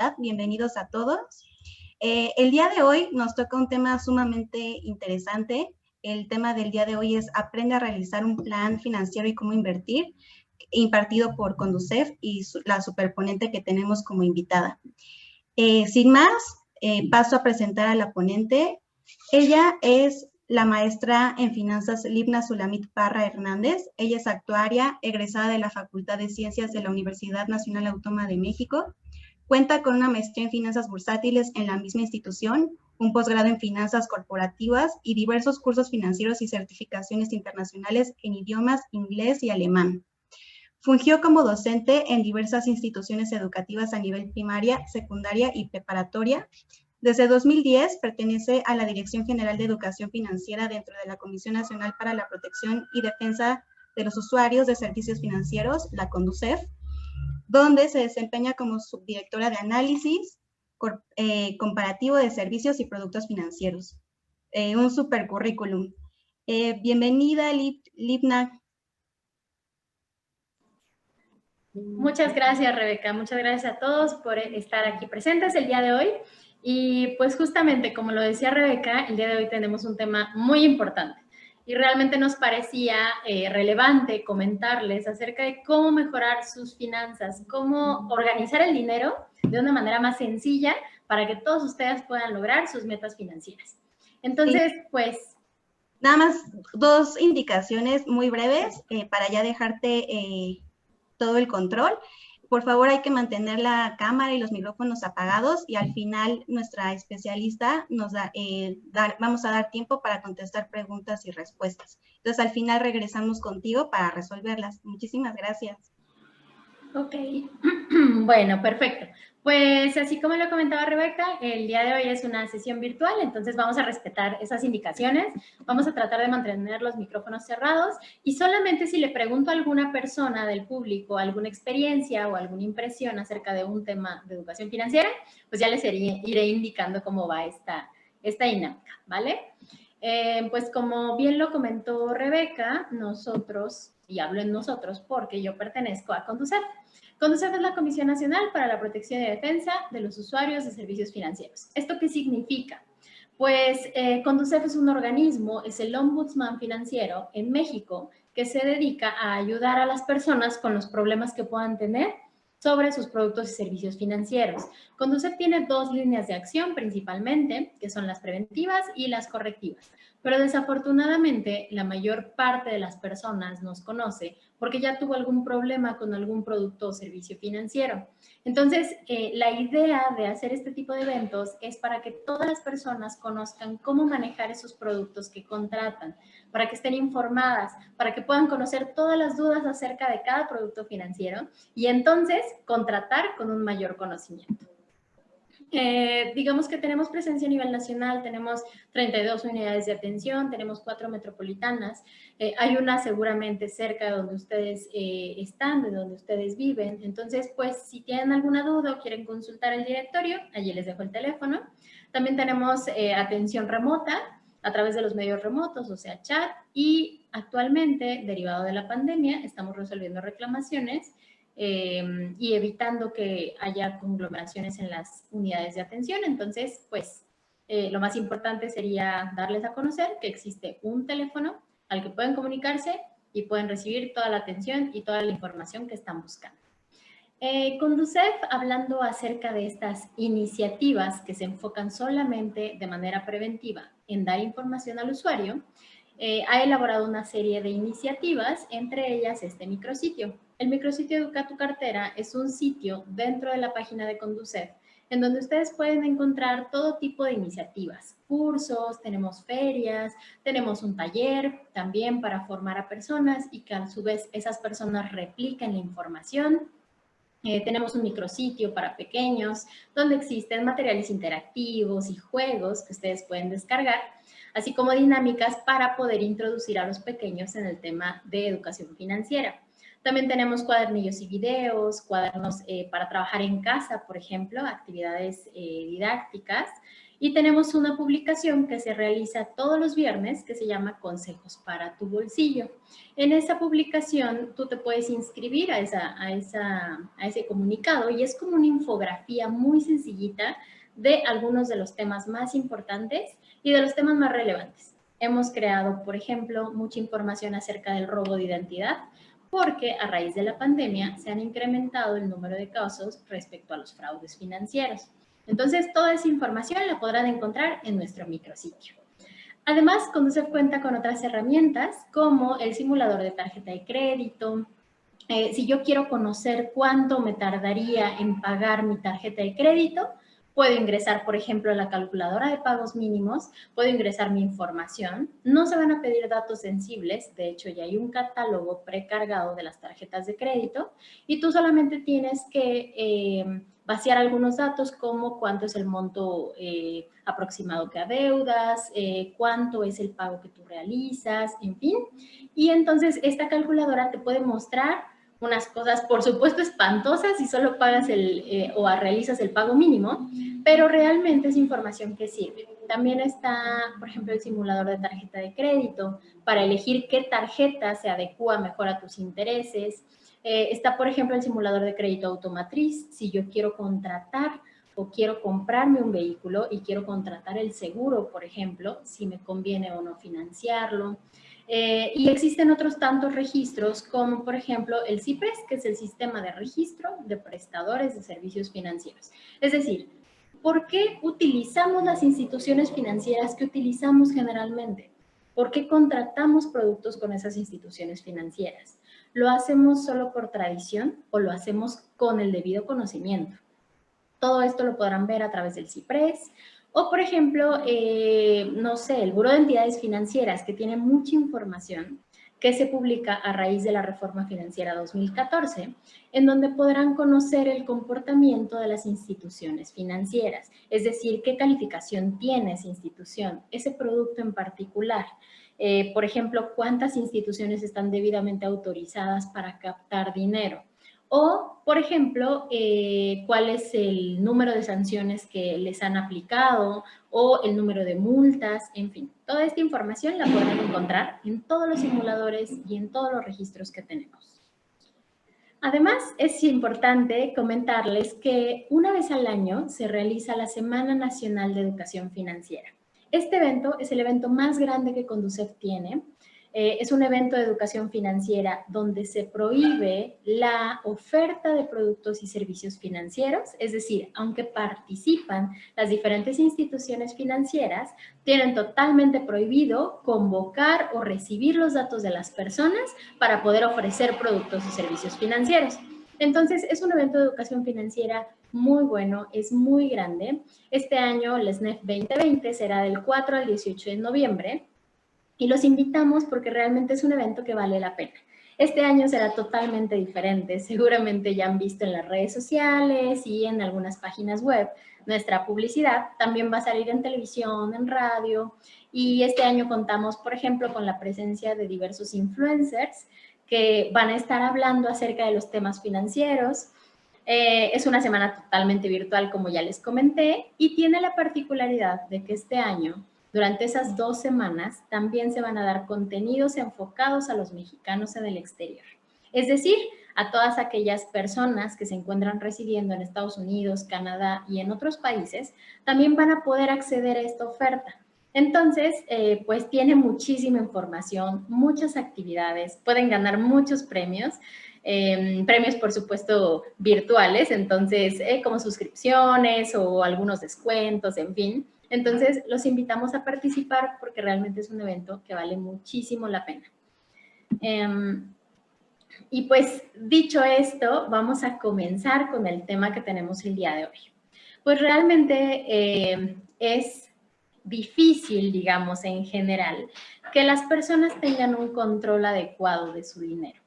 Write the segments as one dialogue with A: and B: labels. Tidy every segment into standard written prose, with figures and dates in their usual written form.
A: chat. Bienvenidos a todos. El día de hoy nos toca un tema sumamente interesante. El tema del día de hoy es Aprende a realizar un plan financiero y cómo invertir, impartido por Conducef y la superponente que tenemos como invitada. Sin más, paso a presentar a la ponente. Ella es la maestra en finanzas Libna Sulamit Parra Hernández. Ella es actuaria, egresada de la Facultad de Ciencias de la Universidad Nacional Autónoma de México. Cuenta con una maestría en finanzas bursátiles en la misma institución, un posgrado en finanzas corporativas y diversos cursos financieros y certificaciones internacionales en idiomas inglés y alemán. Fungió como docente en diversas instituciones educativas a nivel primaria, secundaria y preparatoria. Desde 2010 pertenece a la Dirección General de Educación Financiera dentro de la Comisión Nacional para la Protección y Defensa de los Usuarios de Servicios Financieros, la CONDUCEF, donde se desempeña como subdirectora de análisis comparativo de servicios y productos financieros. Un super currículum. Bienvenida, Libna.
B: Muchas gracias, Rebeca. Muchas gracias a todos por estar aquí presentes el día de hoy. Y pues justamente, como lo decía Rebeca, el día de hoy tenemos un tema muy importante. Y realmente nos parecía relevante comentarles acerca de cómo mejorar sus finanzas, cómo organizar el dinero de una manera más sencilla para que todos ustedes puedan lograr sus metas financieras. Entonces, pues...
A: Nada más dos indicaciones muy breves para ya dejarte todo el control. Por favor, hay que mantener la cámara y los micrófonos apagados y al final nuestra especialista nos vamos a dar tiempo para contestar preguntas y respuestas. Entonces, al final regresamos contigo para resolverlas. Muchísimas gracias.
B: Ok, bueno, perfecto. Pues así como lo comentaba Rebeca, el día de hoy es una sesión virtual, entonces vamos a respetar esas indicaciones, vamos a tratar de mantener los micrófonos cerrados y solamente si le pregunto a alguna persona del público alguna experiencia o alguna impresión acerca de un tema de educación financiera, pues ya les iré indicando cómo va esta dinámica, ¿vale? Pues como bien lo comentó Rebeca, nosotros, y hablo en nosotros porque yo pertenezco a Conducef. Conducef es la Comisión Nacional para la Protección y Defensa de los Usuarios de Servicios Financieros. ¿Esto qué significa? Pues Conducef es un organismo, es el ombudsman financiero en México que se dedica a ayudar a las personas con los problemas que puedan tener sobre sus productos y servicios financieros. Conducef tiene dos líneas de acción principalmente, que son las preventivas y las correctivas. Pero desafortunadamente la mayor parte de las personas nos conoce porque ya tuvo algún problema con algún producto o servicio financiero. Entonces, la idea de hacer este tipo de eventos es para que todas las personas conozcan cómo manejar esos productos que contratan, para que estén informadas, para que puedan conocer todas las dudas acerca de cada producto financiero y entonces contratar con un mayor conocimiento. Digamos que tenemos presencia a nivel nacional, tenemos 32 unidades de atención, tenemos 4 metropolitanas, hay una seguramente cerca de donde ustedes están, de donde ustedes viven. Entonces, pues, si tienen alguna duda o quieren consultar el directorio, allí les dejo el teléfono. También tenemos atención remota a través de los medios remotos, o sea, chat, y actualmente, derivado de la pandemia, estamos resolviendo reclamaciones y evitando que haya conglomeraciones en las unidades de atención. Entonces, pues, lo más importante sería darles a conocer que existe un teléfono al que pueden comunicarse y pueden recibir toda la atención y toda la información que están buscando. Conducef, hablando acerca de estas iniciativas que se enfocan solamente de manera preventiva en dar información al usuario, ha elaborado una serie de iniciativas, entre ellas este micrositio. El micrositio Educa tu Cartera es un sitio dentro de la página de Conducef en donde ustedes pueden encontrar todo tipo de iniciativas, cursos, tenemos ferias, tenemos un taller también para formar a personas y que a su vez esas personas repliquen la información. Tenemos un micrositio para pequeños donde existen materiales interactivos y juegos que ustedes pueden descargar, así como dinámicas para poder introducir a los pequeños en el tema de educación financiera. También tenemos cuadernillos y videos, cuadernos para trabajar en casa, por ejemplo, actividades didácticas. Y tenemos una publicación que se realiza todos los viernes que se llama Consejos para tu bolsillo. En esa publicación tú te puedes inscribir a ese comunicado y es como una infografía muy sencillita de algunos de los temas más importantes y de los temas más relevantes. Hemos creado, por ejemplo, mucha información acerca del robo de identidad, porque a raíz de la pandemia se han incrementado el número de casos respecto a los fraudes financieros. Entonces, toda esa información la podrán encontrar en nuestro micrositio. Además, Conducef cuenta con otras herramientas como el simulador de tarjeta de crédito. Si yo quiero conocer cuánto me tardaría en pagar mi tarjeta de crédito, puedo ingresar, por ejemplo, a la calculadora de pagos mínimos, puedo ingresar mi información. No se van a pedir datos sensibles, de hecho ya hay un catálogo precargado de las tarjetas de crédito y tú solamente tienes que vaciar algunos datos como cuánto es el monto aproximado que adeudas, cuánto es el pago que tú realizas, en fin. Y entonces esta calculadora te puede mostrar unas cosas, por supuesto, espantosas si solo pagas o realizas el pago mínimo, pero realmente es información que sirve. También está, por ejemplo, el simulador de tarjeta de crédito para elegir qué tarjeta se adecua mejor a tus intereses. Está, por ejemplo, el simulador de crédito automotriz, si yo quiero contratar o quiero comprarme un vehículo y quiero contratar el seguro, por ejemplo, si me conviene o no financiarlo. Y existen otros tantos registros como, por ejemplo, el CIPRES, que es el Sistema de Registro de Prestadores de Servicios Financieros. Es decir, ¿por qué utilizamos las instituciones financieras que utilizamos generalmente? ¿Por qué contratamos productos con esas instituciones financieras? ¿Lo hacemos solo por tradición o lo hacemos con el debido conocimiento? Todo esto lo podrán ver a través del CIPRES. O, por ejemplo, no sé, el Buró de Entidades Financieras, que tiene mucha información que se publica a raíz de la Reforma Financiera 2014, en donde podrán conocer el comportamiento de las instituciones financieras, es decir, qué calificación tiene esa institución, ese producto en particular. Por ejemplo, cuántas instituciones están debidamente autorizadas para captar dinero. O, por ejemplo, cuál es el número de sanciones que les han aplicado o el número de multas, en fin. Toda esta información la podrán encontrar en todos los simuladores y en todos los registros que tenemos. Además, es importante comentarles que una vez al año se realiza la Semana Nacional de Educación Financiera. Este evento es el evento más grande que Conducef tiene. Es un evento de educación financiera donde se prohíbe la oferta de productos y servicios financieros, es decir, aunque participan las diferentes instituciones financieras, tienen totalmente prohibido convocar o recibir los datos de las personas para poder ofrecer productos y servicios financieros. Entonces, es un evento de educación financiera muy bueno, es muy grande. Este año, el SNEF 2020 será del 4 al 18 de noviembre. Y los invitamos porque realmente es un evento que vale la pena. Este año será totalmente diferente. Seguramente ya han visto en las redes sociales y en algunas páginas web nuestra publicidad. También va a salir en televisión, en radio. Y este año contamos, por ejemplo, con la presencia de diversos influencers que van a estar hablando acerca de los temas financieros. Es una semana totalmente virtual, como ya les comenté, y tiene la particularidad de que este año, durante esas 2 semanas, también se van a dar contenidos enfocados a los mexicanos en el exterior. Es decir, a todas aquellas personas que se encuentran residiendo en Estados Unidos, Canadá y en otros países, también van a poder acceder a esta oferta. Entonces, pues tiene muchísima información, muchas actividades, pueden ganar muchos premios. Premios, por supuesto, virtuales, entonces, como suscripciones o algunos descuentos, en fin. Entonces, los invitamos a participar porque realmente es un evento que vale muchísimo la pena. Y pues, dicho esto, vamos a comenzar con el tema que tenemos el día de hoy. Pues realmente es difícil, digamos, en general, que las personas tengan un control adecuado de su dinero.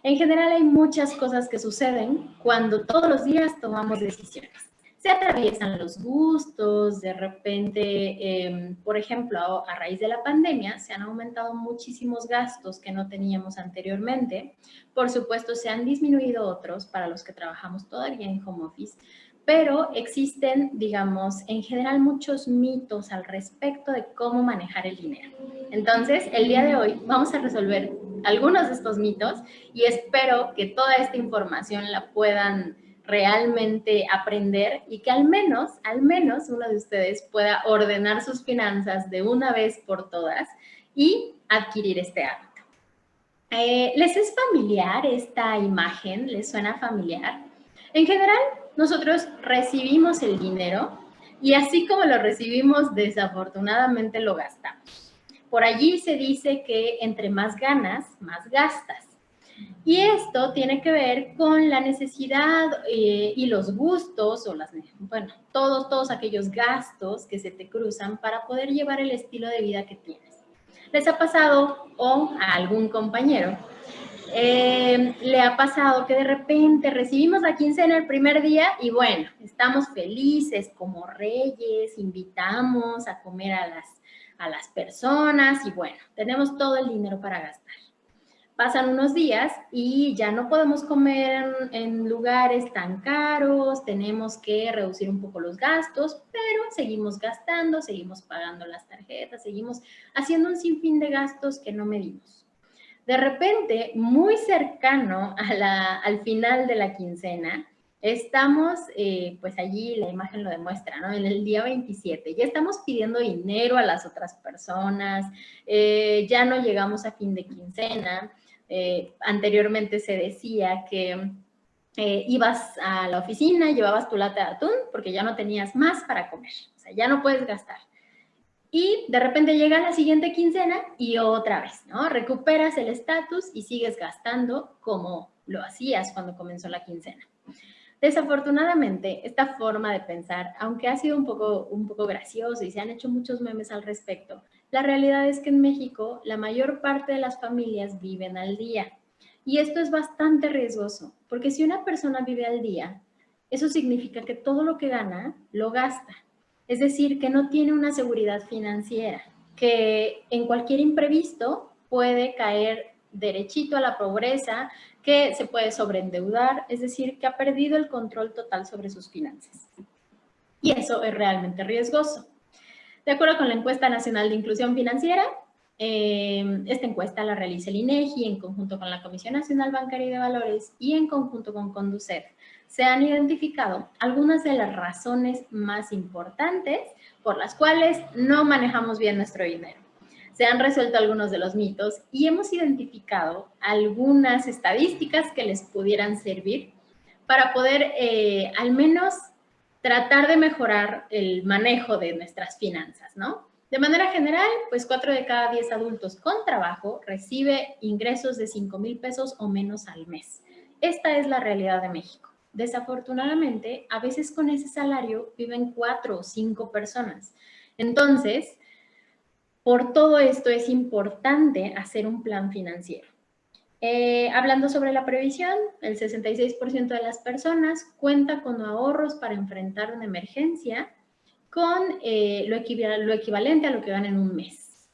B: En general hay muchas cosas que suceden cuando todos los días tomamos decisiones. Se atraviesan los gustos, de repente, por ejemplo, a raíz de la pandemia se han aumentado muchísimos gastos que no teníamos anteriormente. Por supuesto, se han disminuido otros para los que trabajamos todavía en home office, pero existen, digamos, en general muchos mitos al respecto de cómo manejar el dinero. Entonces, el día de hoy vamos a resolver algunos de estos mitos y espero que toda esta información la puedan realmente aprender y que al menos uno de ustedes pueda ordenar sus finanzas de una vez por todas y adquirir este hábito. ¿Les es familiar esta imagen? ¿Les suena familiar? En general, nosotros recibimos el dinero y así como lo recibimos, desafortunadamente lo gastamos. Por allí se dice que entre más ganas, más gastas. Y esto tiene que ver con la necesidad y los gustos, o bueno, todos aquellos gastos que se te cruzan para poder llevar el estilo de vida que tienes. ¿Les ha pasado, o a algún compañero, le ha pasado que de repente recibimos la quincena el primer día y bueno, estamos felices como reyes, invitamos a comer a las personas y bueno, tenemos todo el dinero para gastar? Pasan unos días y ya no podemos comer en lugares tan caros, tenemos que reducir un poco los gastos, pero seguimos gastando, seguimos pagando las tarjetas, seguimos haciendo un sinfín de gastos que no medimos. De repente, muy cercano al final de la quincena, estamos, pues allí la imagen lo demuestra, ¿no? En el día 27, ya estamos pidiendo dinero a las otras personas, ya no llegamos a fin de quincena. Anteriormente se decía que ibas a la oficina, llevabas tu lata de atún porque ya no tenías más para comer, o sea, ya no puedes gastar. Y de repente llega la siguiente quincena y otra vez, ¿no? Recuperas el estatus y sigues gastando como lo hacías cuando comenzó la quincena. Desafortunadamente, esta forma de pensar, aunque ha sido un poco gracioso y se han hecho muchos memes al respecto, la realidad es que en México la mayor parte de las familias viven al día. Y esto es bastante riesgoso, porque si una persona vive al día, eso significa que todo lo que gana lo gasta. Es decir, que no tiene una seguridad financiera, que en cualquier imprevisto puede caer derechito a la pobreza, que se puede sobreendeudar, es decir, que ha perdido el control total sobre sus finanzas. Y eso es realmente riesgoso. De acuerdo con la Encuesta Nacional de Inclusión Financiera, esta encuesta la realiza el INEGI en conjunto con la Comisión Nacional Bancaria y de Valores y en conjunto con Conducef. Se han identificado algunas de las razones más importantes por las cuales no manejamos bien nuestro dinero. Se han resuelto algunos de los mitos y hemos identificado algunas estadísticas que les pudieran servir para poder al menos tratar de mejorar el manejo de nuestras finanzas, ¿no? De manera general, pues 4 de cada 10 adultos con trabajo recibe ingresos de 5,000 pesos o menos al mes. Esta es la realidad de México. Desafortunadamente, a veces con ese salario viven 4 o 5 personas. Entonces, por todo esto es importante hacer un plan financiero. Hablando sobre la previsión, el 66% de las personas cuenta con ahorros para enfrentar una emergencia con lo equivalente a lo que gana en un mes.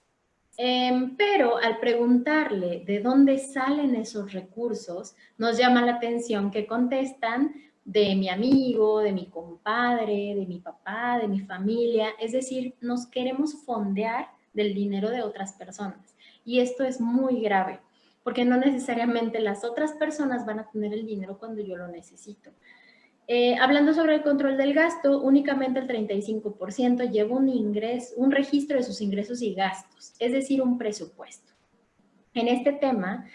B: Pero al preguntarle de dónde salen esos recursos, nos llama la atención que contestan de mi amigo, de mi compadre, de mi papá, de mi familia. Es decir, nos queremos fondear del dinero de otras personas. Y esto es muy grave, porque no necesariamente las otras personas van a tener el dinero cuando yo lo necesito. Hablando sobre el control del gasto, únicamente el 35% lleva un registro de sus ingresos y gastos, es decir, un presupuesto. En este tema,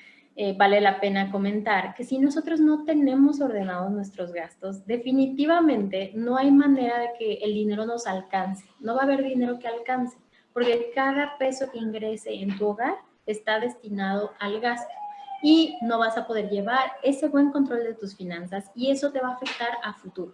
B: vale la pena comentar que si nosotros no tenemos ordenados nuestros gastos, definitivamente no hay manera de que el dinero nos alcance. No va a haber dinero que alcance, porque cada peso que ingrese en tu hogar está destinado al gasto y no vas a poder llevar ese buen control de tus finanzas y eso te va a afectar a futuro.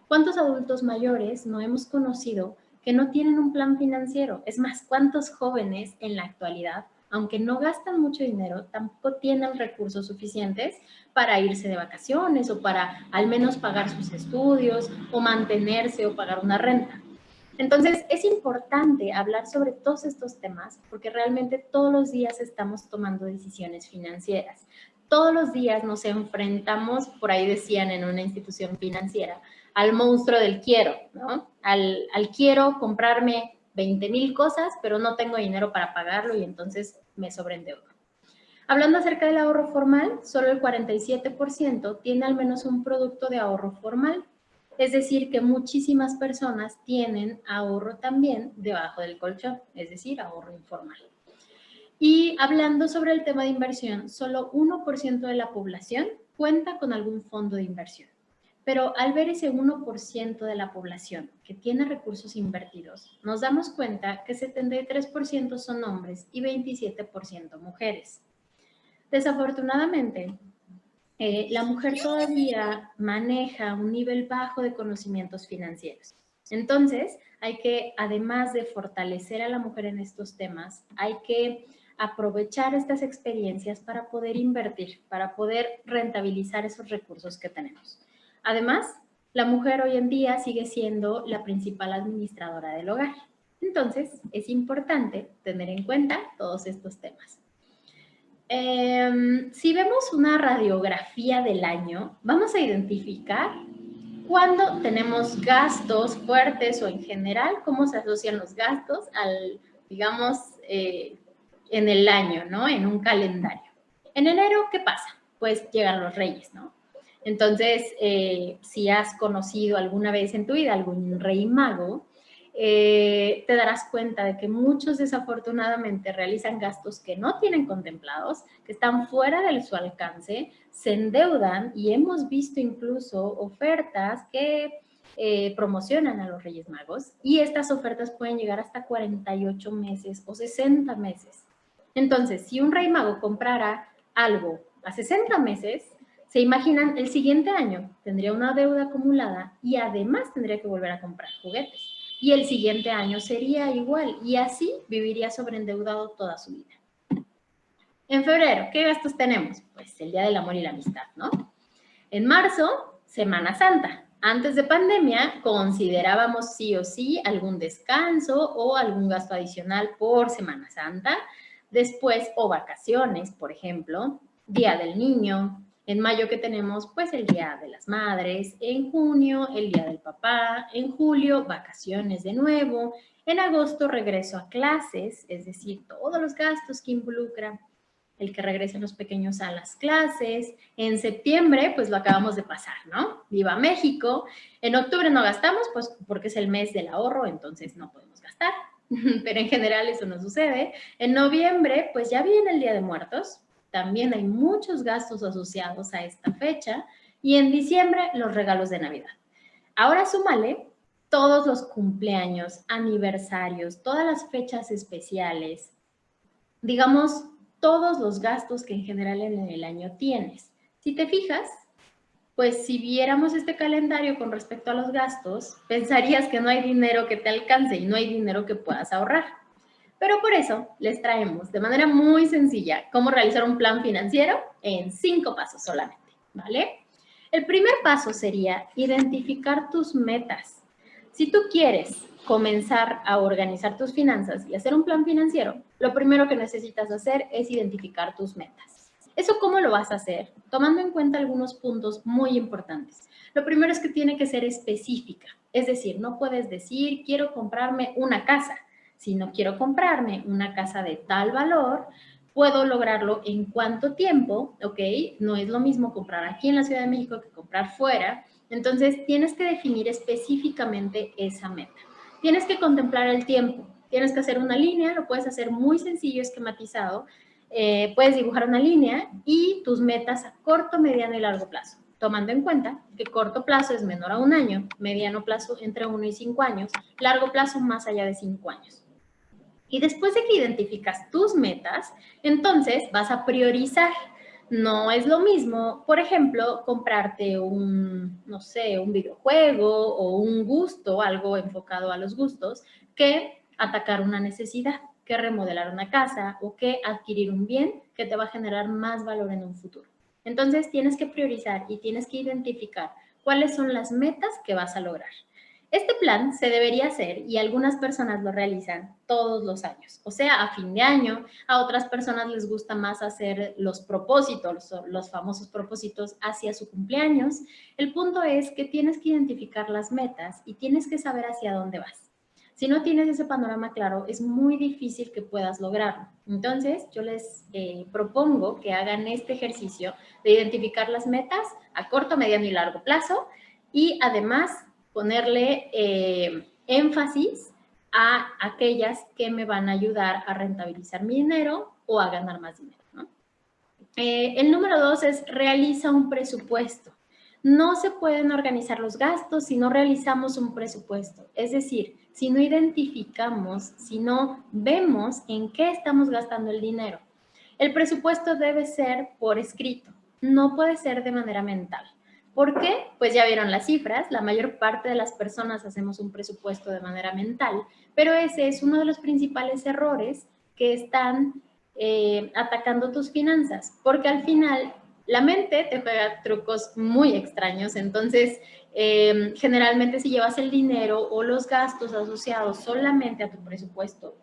B: ¿Cuántos adultos mayores no hemos conocido que no tienen un plan financiero? Es más, ¿cuántos jóvenes en la actualidad aunque no gastan mucho dinero, tampoco tienen recursos suficientes para irse de vacaciones o para al menos pagar sus estudios o mantenerse o pagar una renta. Entonces, es importante hablar sobre todos estos temas porque realmente todos los días estamos tomando decisiones financieras. Todos los días nos enfrentamos, por ahí decían en una institución financiera, al monstruo del quiero, ¿no? Al quiero comprarme 20,000 cosas, pero no tengo dinero para pagarlo y entonces me sobreendeudo. Hablando acerca del ahorro formal, solo el 47% tiene al menos un producto de ahorro formal. Es decir, que muchísimas personas tienen ahorro también debajo del colchón, es decir, ahorro informal. Y hablando sobre el tema de inversión, solo 1% de la población cuenta con algún fondo de inversión. Pero al ver ese 1% de la población que tiene recursos invertidos, nos damos cuenta que 73% son hombres y 27% mujeres. Desafortunadamente, la mujer todavía maneja un nivel bajo de conocimientos financieros. Entonces, hay que, además de fortalecer a la mujer en estos temas, hay que aprovechar estas experiencias para poder invertir, para poder rentabilizar esos recursos que tenemos. Además, la mujer hoy en día sigue siendo la principal administradora del hogar. Entonces, es importante tener en cuenta todos estos temas. Si vemos una radiografía del año, vamos a identificar cuándo tenemos gastos fuertes o en general, cómo se asocian los gastos al, digamos, en el año, ¿no? En un calendario. En enero, ¿qué pasa? Pues llegan los reyes, ¿no? Entonces, si has conocido alguna vez en tu vida algún rey mago, te darás cuenta de que muchos desafortunadamente realizan gastos que no tienen contemplados, que están fuera de su alcance, se endeudan y hemos visto incluso ofertas que promocionan a los Reyes Magos y estas ofertas pueden llegar hasta 48 meses o 60 meses. Entonces, si un Rey Mago comprara algo a 60 meses, se imaginan el siguiente año tendría una deuda acumulada y además tendría que volver a comprar juguetes. Y el siguiente año sería igual y así viviría sobreendeudado toda su vida. En febrero, ¿qué gastos tenemos? Pues el Día del Amor y la Amistad, ¿no? En marzo, Semana Santa. Antes de pandemia, considerábamos sí o sí algún descanso o algún gasto adicional por Semana Santa. Después, o vacaciones, por ejemplo, Día del Niño. En mayo, que tenemos? Pues el Día de las Madres. En junio, el Día del Papá. En julio, vacaciones de nuevo. En agosto, regreso a clases, es decir, todos los gastos que involucran el que regresen los pequeños a las clases. En septiembre, pues lo acabamos de pasar, ¿no? Viva México. En octubre no gastamos, pues porque es el mes del ahorro, entonces no podemos gastar. Pero en general eso no sucede. En noviembre, pues ya viene el Día de Muertos. También hay muchos gastos asociados a esta fecha. Y en diciembre, los regalos de Navidad. Ahora súmale todos los cumpleaños, aniversarios, todas las fechas especiales, digamos, todos los gastos que en general en el año tienes. Si te fijas, pues si viéramos este calendario con respecto a los gastos, pensarías que no hay dinero que te alcance y no hay dinero que puedas ahorrar. Pero por eso les traemos de manera muy sencilla cómo realizar un plan financiero en 5 pasos solamente, ¿vale? El primer paso sería identificar tus metas. Si tú quieres comenzar a organizar tus finanzas y hacer un plan financiero, lo primero que necesitas hacer es identificar tus metas. ¿Eso cómo lo vas a hacer? Tomando en cuenta algunos puntos muy importantes. Lo primero es que tiene que ser específica, es decir, no puedes decir quiero comprarme una casa. Si no quiero comprarme una casa de tal valor, puedo lograrlo en cuánto tiempo, ¿ok? No es lo mismo comprar aquí en la Ciudad de México que comprar fuera. Entonces, tienes que definir específicamente esa meta. Tienes que contemplar el tiempo. Tienes que hacer una línea, lo puedes hacer muy sencillo, esquematizado. Puedes dibujar una línea y tus metas a corto, mediano y largo plazo, tomando en cuenta que corto plazo es menor a 1 año, mediano plazo entre 1 y 5 años, largo plazo más allá de 5 años. Y después de que identificas tus metas, entonces vas a priorizar. No es lo mismo, por ejemplo, comprarte no sé, un videojuego o un gusto, algo enfocado a los gustos, que atacar una necesidad. que remodelar una casa o que adquirir un bien que te va a generar más valor en un futuro. Entonces, tienes que priorizar y tienes que identificar cuáles son las metas que vas a lograr. Este plan se debería hacer y algunas personas lo realizan todos los años, o sea, a fin de año. A otras personas les gusta más hacer los propósitos, los famosos propósitos hacia su cumpleaños. El punto es que tienes que identificar las metas y tienes que saber hacia dónde vas. Si no tienes ese panorama claro, es muy difícil que puedas lograrlo. Entonces, yo les propongo que hagan este ejercicio de identificar las metas a corto, mediano y largo plazo y además ponerle énfasis a aquellas que me van a ayudar a rentabilizar mi dinero o a ganar más dinero, ¿no? El número 2 es realiza un presupuesto. No se pueden organizar los gastos si no realizamos un presupuesto. Es decir, si no identificamos, si no vemos en qué estamos gastando el dinero. El presupuesto debe ser por escrito, no puede ser de manera mental. ¿Por qué? Pues ya vieron las cifras, la mayor parte de las personas hacemos un presupuesto de manera mental, pero ese es uno de los principales errores que están atacando tus finanzas, porque al final la mente te juega trucos muy extraños. Entonces, generalmente si llevas el dinero o los gastos asociados solamente a tu presupuesto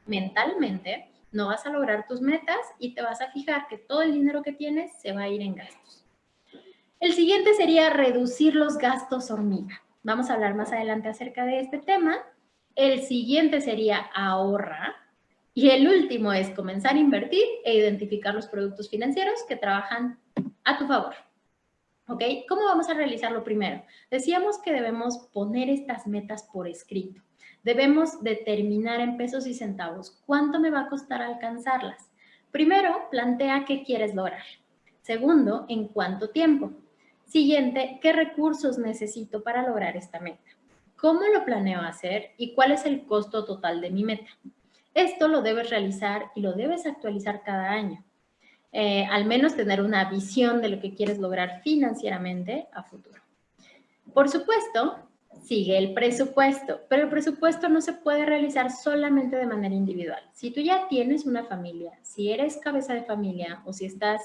B: mentalmente, no vas a lograr tus metas y te vas a fijar que todo el dinero que tienes se va a ir en gastos. El siguiente sería reducir los gastos hormiga. Vamos a hablar más adelante acerca de este tema. El siguiente sería ahorra. Y el último es comenzar a invertir e identificar los productos financieros que trabajan a tu favor. ¿Ok? ¿Cómo vamos a realizarlo primero? Decíamos que debemos poner estas metas por escrito. Debemos determinar en pesos y centavos cuánto me va a costar alcanzarlas. Primero, plantea qué quieres lograr. Segundo, en cuánto tiempo. Siguiente, qué recursos necesito para lograr esta meta. ¿Cómo lo planeo hacer y cuál es el costo total de mi meta? Esto lo debes realizar y lo debes actualizar cada año. Al menos tener una visión de lo que quieres lograr financieramente a futuro. Por supuesto, sigue el presupuesto, pero el presupuesto no se puede realizar solamente de manera individual. Si tú ya tienes una familia, si eres cabeza de familia o si estás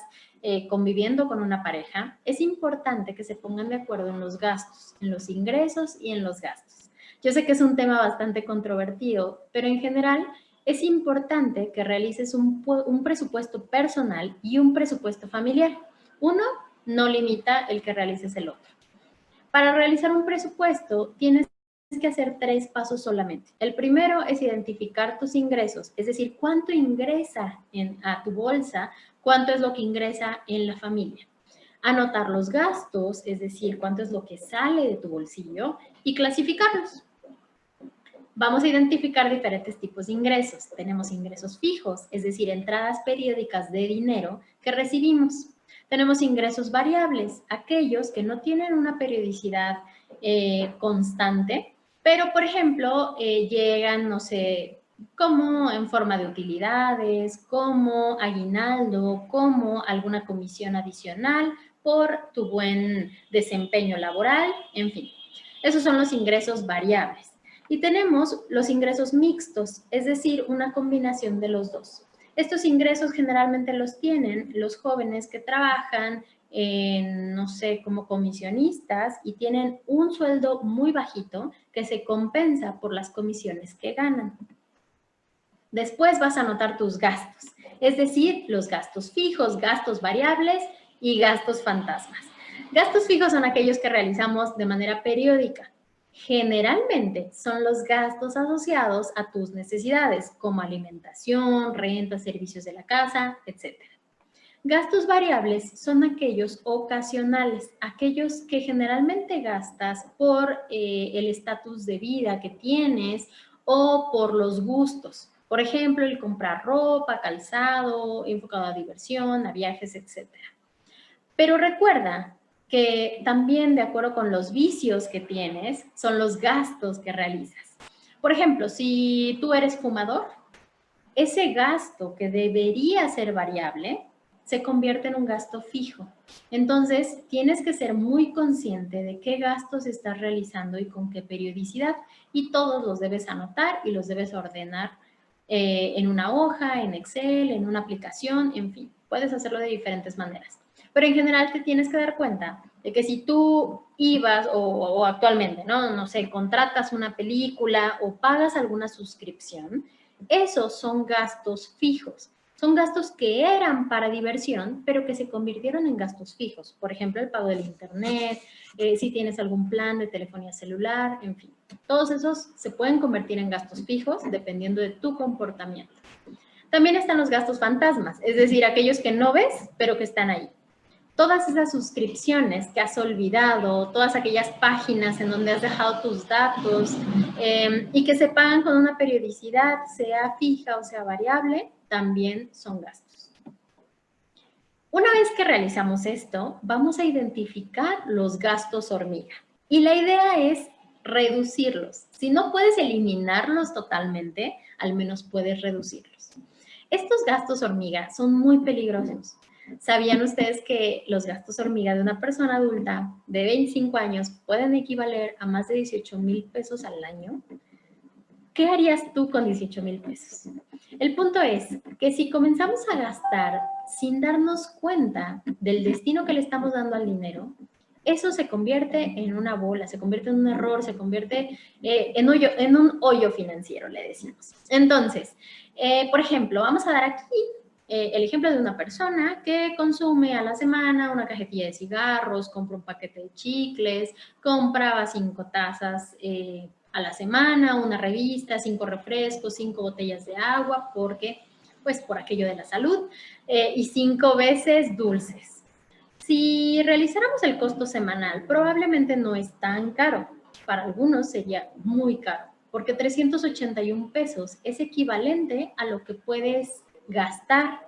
B: conviviendo con una pareja, es importante que se pongan de acuerdo en los gastos, en los ingresos y en los gastos. Yo sé que es un tema bastante controvertido, pero en general es importante que realices un presupuesto personal y un presupuesto familiar. Uno no limita el que realices el otro. Para realizar un presupuesto tienes que hacer 3 pasos solamente. El primero es identificar tus ingresos, es decir, cuánto ingresa a tu bolsa, cuánto es lo que ingresa en la familia. Anotar los gastos, es decir, cuánto es lo que sale de tu bolsillo y clasificarlos. Vamos a identificar diferentes tipos de ingresos. Tenemos ingresos fijos, es decir, entradas periódicas de dinero que recibimos. Tenemos ingresos variables, aquellos que no tienen una periodicidad constante, pero, por ejemplo, llegan, no sé, como en forma de utilidades, como aguinaldo, como alguna comisión adicional por tu buen desempeño laboral, en fin. Esos son los ingresos variables. Y tenemos los ingresos mixtos, es decir, una combinación de los dos. Estos ingresos generalmente los tienen los jóvenes que trabajan en, no sé, como comisionistas y tienen un sueldo muy bajito que se compensa por las comisiones que ganan. Después vas a anotar tus gastos, es decir, los gastos fijos, gastos variables y gastos fantasmas. Gastos fijos son aquellos que realizamos de manera periódica. Generalmente son los gastos asociados a tus necesidades, como alimentación, renta, servicios de la casa, etc. Gastos variables son aquellos ocasionales, aquellos que generalmente gastas por el estatus de vida que tienes o por los gustos. Por ejemplo, el comprar ropa, calzado, enfocado a diversión, a viajes, etc. Pero recuerda que también de acuerdo con los vicios que tienes, son los gastos que realizas. Por ejemplo, si tú eres fumador, ese gasto que debería ser variable se convierte en un gasto fijo. Entonces, tienes que ser muy consciente de qué gastos estás realizando y con qué periodicidad, y todos los debes anotar y los debes ordenar en una hoja, en Excel, en una aplicación, en fin, puedes hacerlo de diferentes maneras. Pero en general te tienes que dar cuenta de que si tú ibas o actualmente, no sé, contratas una película o pagas alguna suscripción, esos son gastos fijos. Son gastos que eran para diversión, pero que se convirtieron en gastos fijos. Por ejemplo, el pago del internet, si tienes algún plan de telefonía celular, en fin. Todos esos se pueden convertir en gastos fijos dependiendo de tu comportamiento. También están los gastos fantasmas, es decir, aquellos que no ves, pero que están ahí. Todas esas suscripciones que has olvidado, todas aquellas páginas en donde has dejado tus datos y que se pagan con una periodicidad, sea fija o sea variable, también son gastos. Una vez que realizamos esto, vamos a identificar los gastos hormiga. Y la idea es reducirlos. Si no puedes eliminarlos totalmente, al menos puedes reducirlos. Estos gastos hormiga son muy peligrosos. ¿Sabían ustedes que los gastos hormiga de una persona adulta de 25 años pueden equivaler a más de 18,000 pesos al año? ¿Qué harías tú con 18,000 pesos? El punto es que si comenzamos a gastar sin darnos cuenta del destino que le estamos dando al dinero, eso se convierte en una bola, se convierte en un error, se convierte en un hoyo financiero, le decimos. Entonces, por ejemplo, vamos a dar aquí el ejemplo de una persona que consume a la semana una cajetilla de cigarros, compra un paquete de chicles, compraba 5 tazas a la semana, una revista, 5 refrescos, 5 botellas de agua, porque, pues, por aquello de la salud, y 5 veces dulces. Si realizáramos el costo semanal, probablemente no es tan caro. Para algunos sería muy caro, porque 381 pesos es equivalente a lo que puedes gastar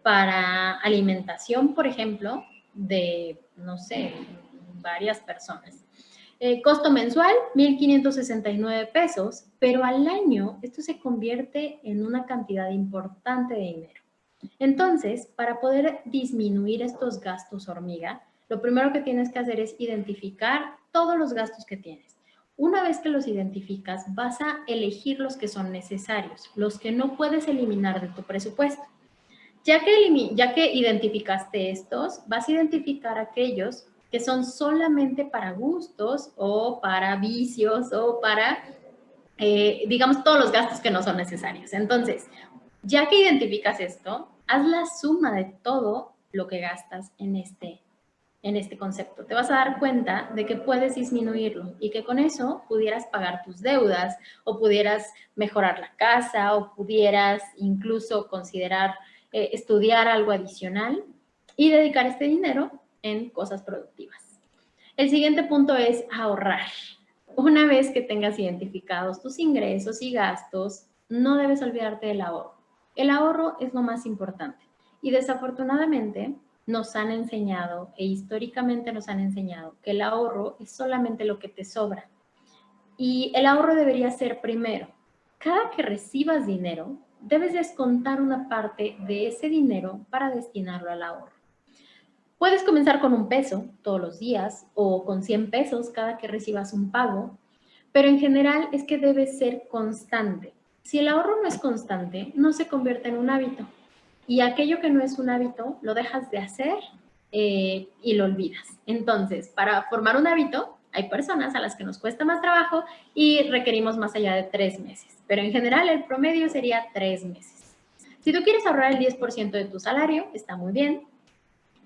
B: para alimentación, por ejemplo, de, no sé, varias personas. Costo mensual, 1,569 pesos, pero al año esto se convierte en una cantidad importante de dinero. Entonces, para poder disminuir estos gastos hormiga, lo primero que tienes que hacer es identificar todos los gastos que tienes. Una vez que los identificas, vas a elegir los que son necesarios, los que no puedes eliminar de tu presupuesto. Ya que identificaste estos, vas a identificar aquellos que son solamente para gustos o para vicios o para, digamos, todos los gastos que no son necesarios. Entonces, ya que identificas esto, haz la suma de todo lo que gastas en este concepto. Te vas a dar cuenta de que puedes disminuirlo y que con eso pudieras pagar tus deudas o pudieras mejorar la casa o pudieras incluso considerar estudiar algo adicional y dedicar este dinero en cosas productivas. El siguiente punto es ahorrar. Una vez que tengas identificados tus ingresos y gastos, no debes olvidarte del ahorro. El ahorro es lo más importante y desafortunadamente nos han enseñado e históricamente nos han enseñado que el ahorro es solamente lo que te sobra. Y el ahorro debería ser primero. Cada que recibas dinero, debes descontar una parte de ese dinero para destinarlo al ahorro. Puedes comenzar con 1 peso todos los días o con 100 pesos cada que recibas un pago, pero en general es que debe ser constante. Si el ahorro no es constante, no se convierte en un hábito. Y aquello que no es un hábito, lo dejas de hacer y lo olvidas. Entonces, para formar un hábito, hay personas a las que nos cuesta más trabajo y requerimos más allá de 3 meses. Pero en general, el promedio sería 3 meses. Si tú quieres ahorrar el 10% de tu salario, está muy bien.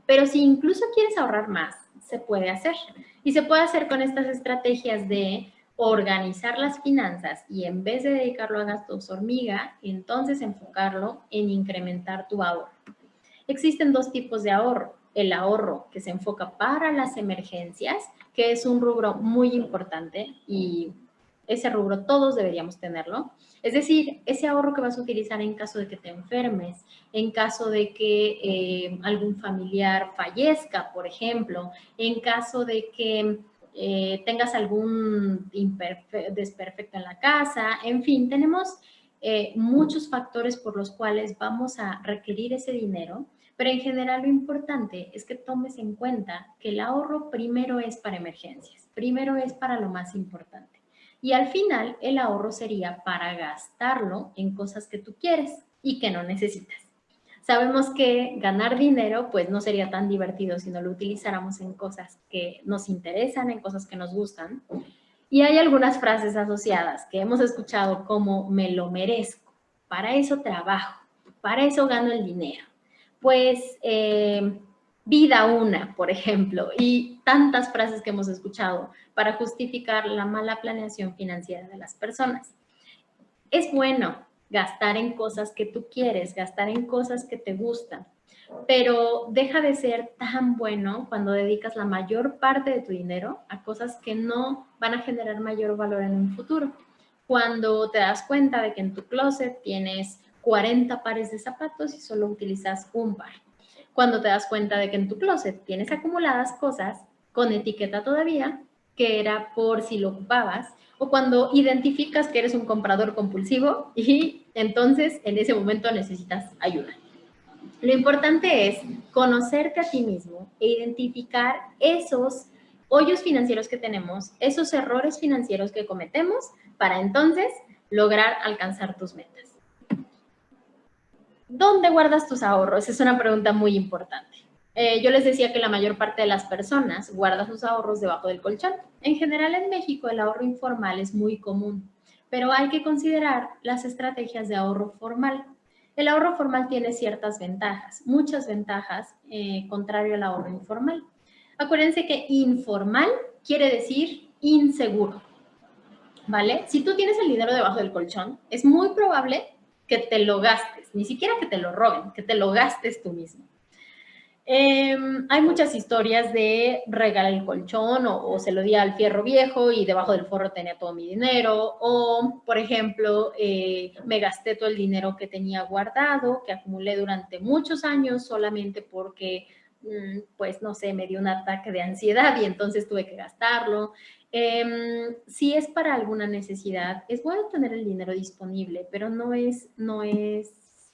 B: Pero si incluso quieres ahorrar más, se puede hacer. Y se puede hacer con estas estrategias de organizar las finanzas y en vez de dedicarlo a gastos hormiga, entonces enfocarlo en incrementar tu ahorro. Existen 2 tipos de ahorro. El ahorro que se enfoca para las emergencias, que es un rubro muy importante y ese rubro todos deberíamos tenerlo. Es decir, ese ahorro que vas a utilizar en caso de que te enfermes, en caso de que algún familiar fallezca, por ejemplo, en caso de que tengas algún desperfecto en la casa, en fin, tenemos muchos factores por los cuales vamos a requerir ese dinero, pero en general lo importante es que tomes en cuenta que el ahorro primero es para emergencias, primero es para lo más importante. Y al final, el ahorro sería para gastarlo en cosas que tú quieres y que no necesitas. Sabemos que ganar dinero pues no sería tan divertido si no lo utilizáramos en cosas que nos interesan, en cosas que nos gustan. Y hay algunas frases asociadas que hemos escuchado como me lo merezco, para eso trabajo, para eso gano el dinero. Pues vida una, por ejemplo, y tantas frases que hemos escuchado para justificar la mala planeación financiera de las personas. Es bueno gastar en cosas que tú quieres, gastar en cosas que te gustan, pero deja de ser tan bueno cuando dedicas la mayor parte de tu dinero a cosas que no van a generar mayor valor en un futuro. Cuando te das cuenta de que en tu closet tienes 40 pares de zapatos y solo utilizas un par. Cuando te das cuenta de que en tu closet tienes acumuladas cosas con etiqueta todavía, que era por si lo ocupabas, o cuando identificas que eres un comprador compulsivo y entonces en ese momento necesitas ayuda. Lo importante es conocerte a ti mismo e identificar esos hoyos financieros que tenemos, esos errores financieros que cometemos para entonces lograr alcanzar tus metas. ¿Dónde guardas tus ahorros? Es una pregunta muy importante. Yo les decía que la mayor parte de las personas guarda sus ahorros debajo del colchón. En general en México el ahorro informal es muy común, pero hay que considerar las estrategias de ahorro formal. El ahorro formal tiene ciertas ventajas, muchas ventajas, contrario al ahorro informal. Acuérdense que informal quiere decir inseguro, ¿vale? Si tú tienes el dinero debajo del colchón, es muy probable que te lo gastes, ni siquiera que te lo roben, que te lo gastes tú mismo. Hay muchas historias de regalar el colchón o se lo di al fierro viejo y debajo del forro tenía todo mi dinero, o por ejemplo me gasté todo el dinero que tenía guardado, que acumulé durante muchos años solamente porque pues no sé, me dio un ataque de ansiedad y entonces tuve que gastarlo. Si es para alguna necesidad, es bueno tener el dinero disponible, pero no es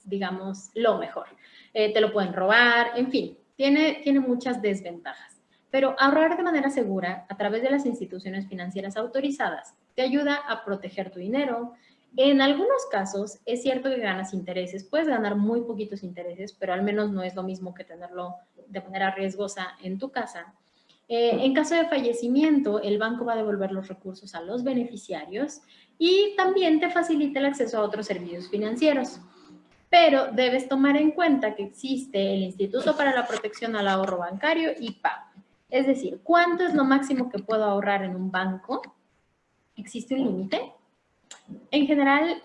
B: digamos, lo mejor. Te lo pueden robar, en fin, tiene muchas desventajas. Pero ahorrar de manera segura a través de las instituciones financieras autorizadas te ayuda a proteger tu dinero. En algunos casos es cierto que ganas intereses, puedes ganar muy poquitos intereses, pero al menos no es lo mismo que tenerlo de manera riesgosa en tu casa. En caso de fallecimiento, el banco va a devolver los recursos a los beneficiarios y también te facilita el acceso a otros servicios financieros. Pero debes tomar en cuenta que existe el Instituto para la Protección al Ahorro Bancario, IPAB. Es decir, ¿cuánto es lo máximo que puedo ahorrar en un banco? ¿Existe un límite? En general,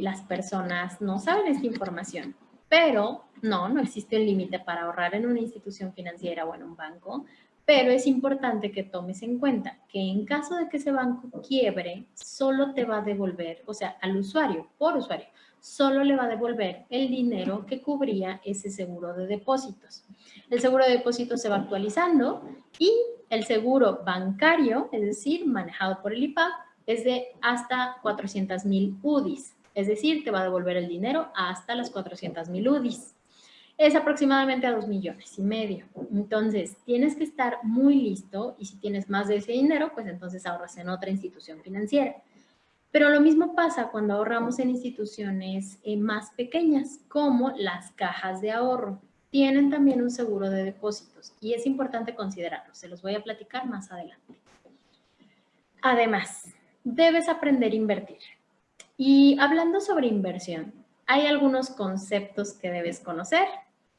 B: las personas no saben esta información, pero no existe un límite para ahorrar en una institución financiera o en un banco, pero es importante que tomes en cuenta que en caso de que ese banco quiebre, solo te va a devolver, o sea, al usuario, por usuario, solo le va a devolver el dinero que cubría ese seguro de depósitos. El seguro de depósitos se va actualizando y el seguro bancario, es decir, manejado por el IPAB, es de hasta 400,000 UDIs, es decir, te va a devolver el dinero hasta las 400,000 UDIs. Es aproximadamente a 2,5 millones. Entonces, tienes que estar muy listo y si tienes más de ese dinero, pues entonces ahorras en otra institución financiera. Pero lo mismo pasa cuando ahorramos en instituciones más pequeñas, como las cajas de ahorro. Tienen también un seguro de depósitos y es importante considerarlo. Se los voy a platicar más adelante. Además, debes aprender a invertir. Y hablando sobre inversión, hay algunos conceptos que debes conocer,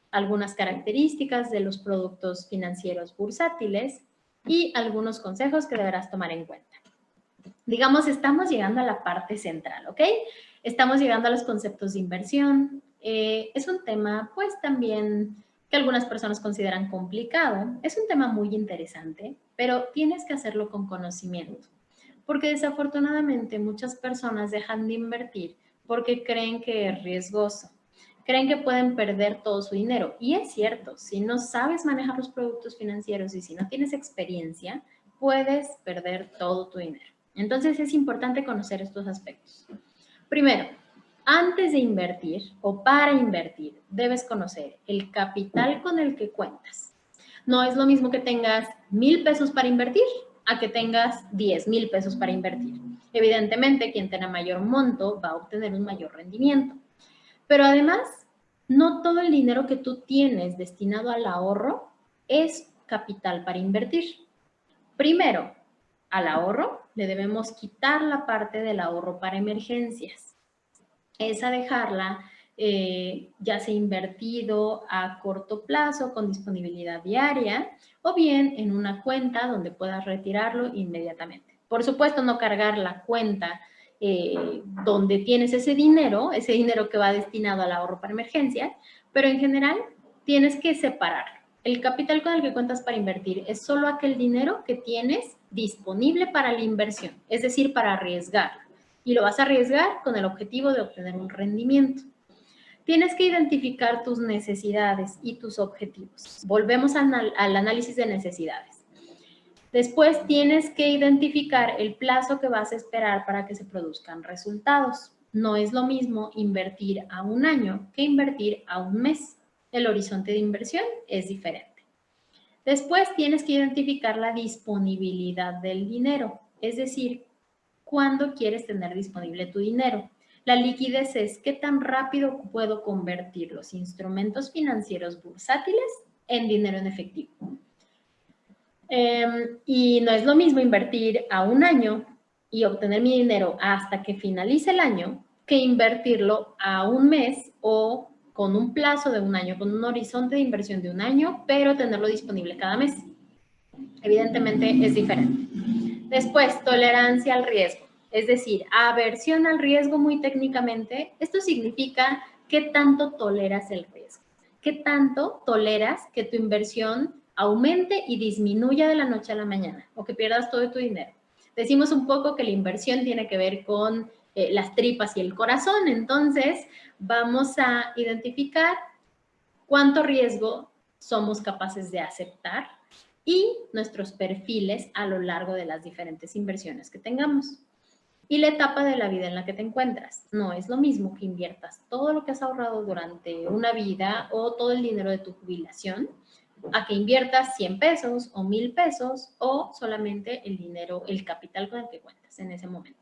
B: algunas características de los productos financieros bursátiles y algunos consejos que deberás tomar en cuenta. Digamos, estamos llegando a la parte central, ¿ok? Estamos llegando a los conceptos de inversión. Es un tema, pues, también que algunas personas consideran complicado. Es un tema muy interesante, pero tienes que hacerlo con conocimiento. Porque desafortunadamente muchas personas dejan de invertir porque creen que es riesgoso. Creen que pueden perder todo su dinero. Y es cierto, si no sabes manejar los productos financieros y si no tienes experiencia, puedes perder todo tu dinero. Entonces es importante conocer estos aspectos. Primero, antes de invertir o para invertir, debes conocer el capital con el que cuentas. No es lo mismo que tengas 1,000 pesos para invertir a que tengas 10,000 pesos para invertir. Evidentemente, quien tenga mayor monto va a obtener un mayor rendimiento. Pero además, no todo el dinero que tú tienes destinado al ahorro es capital para invertir. Primero, al ahorro le debemos quitar la parte del ahorro para emergencias. Esa dejarla ya sea invertido a corto plazo con disponibilidad diaria o bien en una cuenta donde puedas retirarlo inmediatamente. Por supuesto, no cargar la cuenta donde tienes ese dinero que va destinado al ahorro para emergencias, pero en general tienes que separar. El capital con el que cuentas para invertir es solo aquel dinero que tienes disponible para la inversión, es decir, para arriesgar. Y lo vas a arriesgar con el objetivo de obtener un rendimiento. Tienes que identificar tus necesidades y tus objetivos. Volvemos al análisis de necesidades. Después tienes que identificar el plazo que vas a esperar para que se produzcan resultados. No es lo mismo invertir a un año que invertir a un mes. El horizonte de inversión es diferente. Después tienes que identificar la disponibilidad del dinero, es decir, cuándo quieres tener disponible tu dinero. La liquidez es qué tan rápido puedo convertir los instrumentos financieros bursátiles en dinero en efectivo. Y no es lo mismo invertir a un año y obtener mi dinero hasta que finalice el año que invertirlo a un mes o con un plazo de un año, con un horizonte de inversión de un año, pero tenerlo disponible cada mes. Evidentemente es diferente. Después, tolerancia al riesgo, es decir, aversión al riesgo muy técnicamente. Esto significa qué tanto toleras el riesgo, qué tanto toleras que tu inversión aumente y disminuya de la noche a la mañana o que pierdas todo tu dinero. Decimos un poco que la inversión tiene que ver con las tripas y el corazón, entonces vamos a identificar cuánto riesgo somos capaces de aceptar y nuestros perfiles a lo largo de las diferentes inversiones que tengamos. Y la etapa de la vida en la que te encuentras. No es lo mismo que inviertas todo lo que has ahorrado durante una vida o todo el dinero de tu jubilación a que inviertas 100 pesos o 1000 pesos o solamente el dinero, el capital con el que cuentas en ese momento.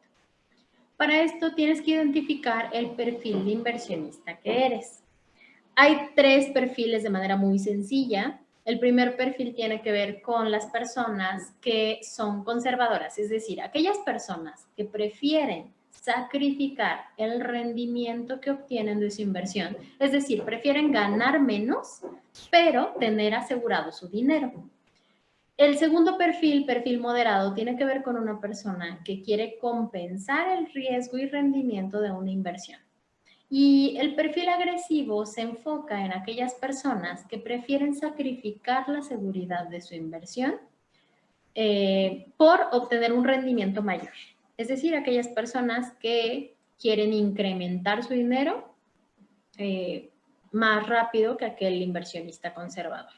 B: Para esto tienes que identificar el perfil de inversionista que eres. Hay 3 perfiles de manera muy sencilla. El primer perfil tiene que ver con las personas que son conservadoras, es decir, aquellas personas que prefieren sacrificar el rendimiento que obtienen de su inversión, es decir, prefieren ganar menos, pero tener asegurado su dinero. El segundo perfil, perfil moderado, tiene que ver con una persona que quiere compensar el riesgo y rendimiento de una inversión. Y el perfil agresivo se enfoca en aquellas personas que prefieren sacrificar la seguridad de su inversión por obtener un rendimiento mayor. Es decir, aquellas personas que quieren incrementar su dinero más rápido que aquel inversionista conservador.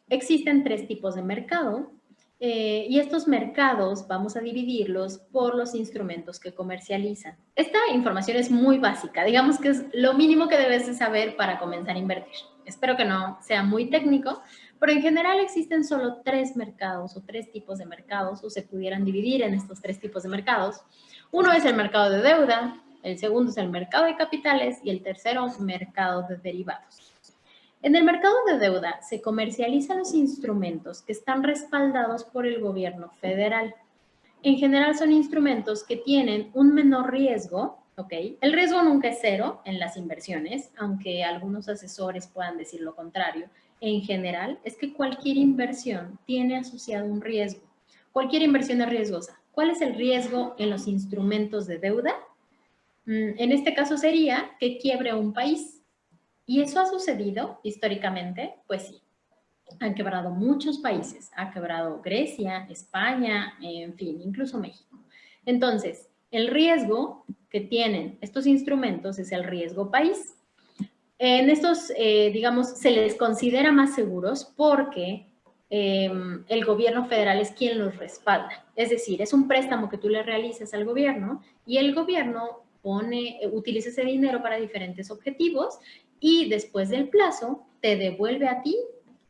B: Existen 3 tipos de mercado. Y estos mercados vamos a dividirlos por los instrumentos que comercializan. Esta información es muy básica, digamos que es lo mínimo que debes de saber para comenzar a invertir. Espero que no sea muy técnico, pero en general existen solo 3 mercados o 3 tipos de mercados, o se pudieran dividir en estos 3 tipos de mercados. Uno es el mercado de deuda, el segundo es el mercado de capitales y el tercero, mercado de derivados. En el mercado de deuda se comercializan los instrumentos que están respaldados por el gobierno federal. En general son instrumentos que tienen un menor riesgo, ¿ok? El riesgo nunca es cero en las inversiones, aunque algunos asesores puedan decir lo contrario. En general es que cualquier inversión tiene asociado un riesgo. Cualquier inversión es riesgosa. ¿Cuál es el riesgo en los instrumentos de deuda? En este caso sería que quiebre un país. ¿Y eso ha sucedido históricamente? Pues sí. Han quebrado muchos países. Ha quebrado Grecia, España, en fin, incluso México. Entonces, el riesgo que tienen estos instrumentos es el riesgo país. En estos, digamos, se les considera más seguros porque el gobierno federal es quien los respalda. Es decir, es un préstamo que tú le realizas al gobierno y el gobierno utiliza ese dinero para diferentes objetivos y después del plazo te devuelve a ti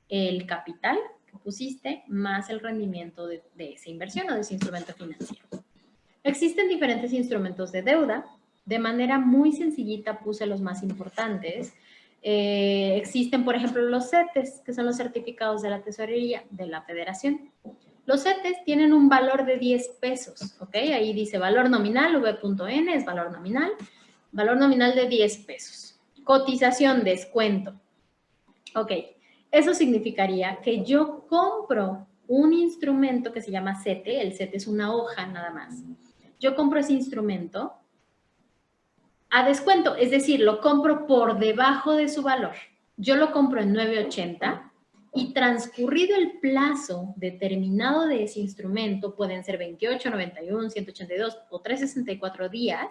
B: el capital que pusiste más el rendimiento de esa inversión o de ese instrumento financiero. Existen diferentes instrumentos de deuda. De manera muy sencillita puse los más importantes. Existen, por ejemplo, los CETES, que son los certificados de la tesorería de la Federación. Los CETES tienen un valor de 10 pesos, ¿ok? Ahí dice valor nominal, V.N es valor nominal de 10 pesos. Cotización, descuento. Ok, eso significaría que yo compro un instrumento que se llama CETE, el CETE es una hoja nada más. Yo compro ese instrumento a descuento, es decir, lo compro por debajo de su valor. Yo lo compro en 9.80 y transcurrido el plazo determinado de ese instrumento, pueden ser 28, 91, 182 o 364 días,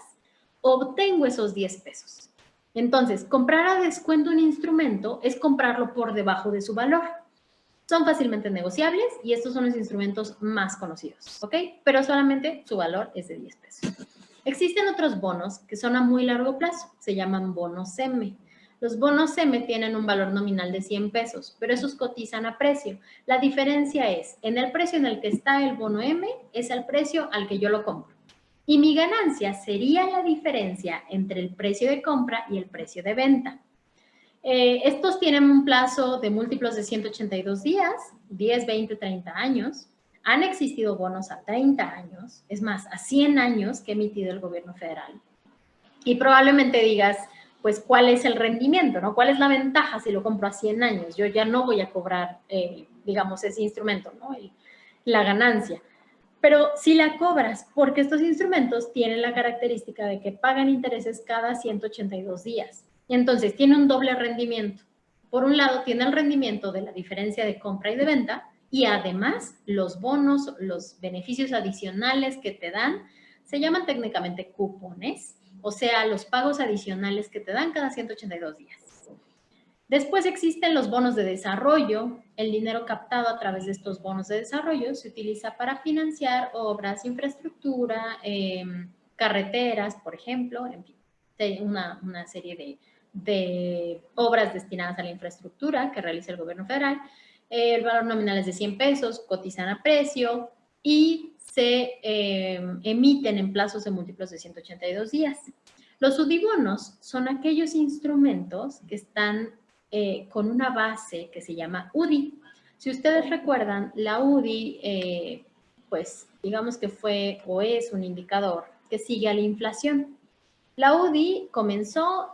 B: obtengo esos 10 pesos. Entonces, comprar a descuento un instrumento es comprarlo por debajo de su valor. Son fácilmente negociables y estos son los instrumentos más conocidos, ¿ok? Pero solamente su valor es de 10 pesos. Existen otros bonos que son a muy largo plazo, se llaman bonos M. Los bonos M tienen un valor nominal de 100 pesos, pero esos cotizan a precio. La diferencia es, en el precio en el que está el bono M, es el precio al que yo lo compro. Y mi ganancia sería la diferencia entre el precio de compra y el precio de venta. Estos tienen un plazo de múltiplos de 182 días, 10, 20, 30 años. Han existido bonos a 30 años, es más, a 100 años que ha emitido el gobierno federal. Y probablemente digas, pues, ¿cuál es el rendimiento, no? ¿Cuál es la ventaja si lo compro a 100 años? Yo ya no voy a cobrar, digamos, ese instrumento, ¿no? La ganancia. Pero si la cobras, porque estos instrumentos tienen la característica de que pagan intereses cada 182 días. Entonces, tiene un doble rendimiento. Por un lado, tiene el rendimiento de la diferencia de compra y de venta, y además los bonos, los beneficios adicionales que te dan, se llaman técnicamente cupones, o sea, los pagos adicionales que te dan cada 182 días. Después existen los bonos de desarrollo. El dinero captado a través de estos bonos de desarrollo se utiliza para financiar obras, infraestructura, carreteras, por ejemplo, en fin, una serie de obras destinadas a la infraestructura que realiza el gobierno federal. El valor nominal es de 100 pesos, cotizan a precio y se emiten en plazos de múltiplos de 182 días. Los UDI-bonos son aquellos instrumentos que están con una base que se llama UDI. Si ustedes recuerdan, la UDI, pues digamos que fue o es un indicador que sigue a la inflación. La UDI comenzó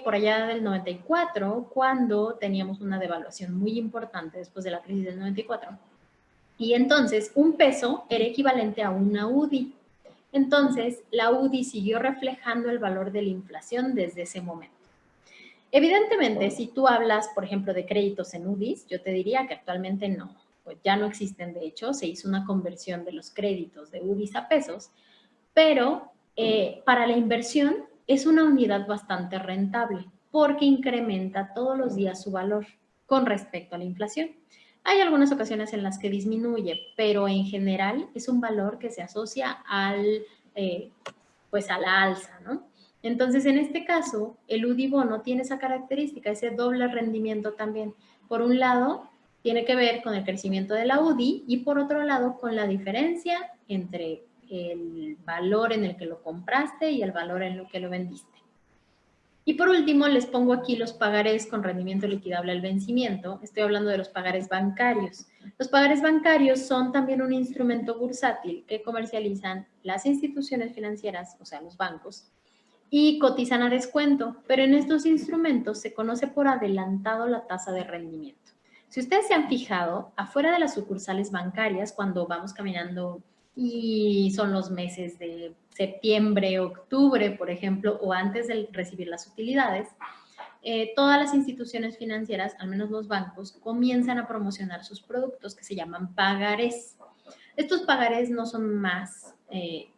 B: por allá del 94, cuando teníamos una devaluación muy importante después de la crisis del 94. Y entonces, un peso era equivalente a una UDI. Entonces, la UDI siguió reflejando el valor de la inflación desde ese momento. Evidentemente, si tú hablas, por ejemplo, de créditos en UDIs, yo te diría que actualmente no, pues ya no existen. De hecho, se hizo una conversión de los créditos de UDIs a pesos, pero para la inversión es una unidad bastante rentable porque incrementa todos los días su valor con respecto a la inflación. Hay algunas ocasiones en las que disminuye, pero en general es un valor que se asocia pues a la alza, ¿no? Entonces, en este caso, el UDI bono tiene esa característica, ese doble rendimiento también. Por un lado, tiene que ver con el crecimiento de la UDI y por otro lado, con la diferencia entre el valor en el que lo compraste y el valor en el que lo vendiste. Y por último, les pongo aquí los pagarés con rendimiento liquidable al vencimiento. Estoy hablando de los pagarés bancarios. Los pagarés bancarios son también un instrumento bursátil que comercializan las instituciones financieras, o sea, los bancos, y cotizan a descuento, pero en estos instrumentos se conoce por adelantado la tasa de rendimiento. Si ustedes se han fijado, afuera de las sucursales bancarias, cuando vamos caminando y son los meses de septiembre, octubre, por ejemplo, o antes de recibir las utilidades, todas las instituciones financieras, al menos los bancos, comienzan a promocionar sus productos que se llaman pagarés. Estos pagarés no son más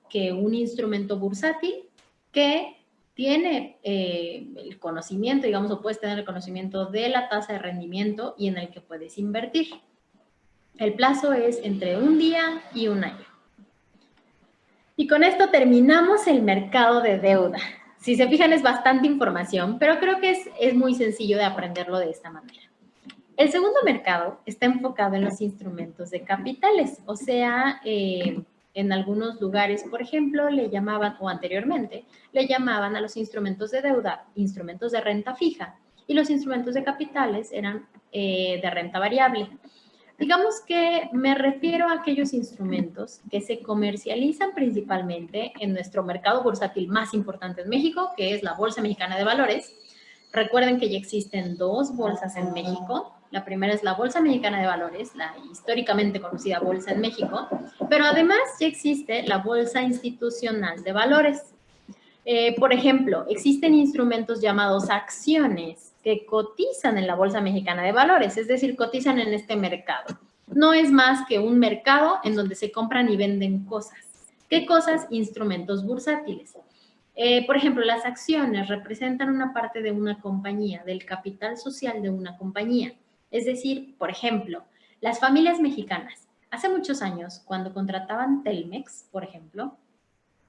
B: que un instrumento bursátil que tiene el conocimiento, digamos, o puedes tener el conocimiento de la tasa de rendimiento y en el que puedes invertir. El plazo es entre un día y un año. Y con esto terminamos el mercado de deuda. Si se fijan, es bastante información, pero creo que es muy sencillo de aprenderlo de esta manera. El segundo mercado está enfocado en los instrumentos de capitales, o sea, En algunos lugares, por ejemplo, le llamaban, o anteriormente, le llamaban a los instrumentos de deuda, instrumentos de renta fija, y los instrumentos de capitales eran de renta variable. Digamos que me refiero a aquellos instrumentos que se comercializan principalmente en nuestro mercado bursátil más importante en México, que es la Bolsa Mexicana de Valores. Recuerden que ya existen dos bolsas en México. La primera es la Bolsa Mexicana de Valores, la históricamente conocida bolsa en México, pero además ya existe la Bolsa Institucional de Valores. Por ejemplo, existen instrumentos llamados acciones que cotizan en la Bolsa Mexicana de Valores, es decir, cotizan en este mercado. No es más que un mercado en donde se compran y venden cosas. ¿Qué cosas? Instrumentos bursátiles. Por ejemplo, las acciones representan una parte de una compañía, del capital social de una compañía. Es decir, por ejemplo, las familias mexicanas, hace muchos años, cuando contrataban Telmex, por ejemplo,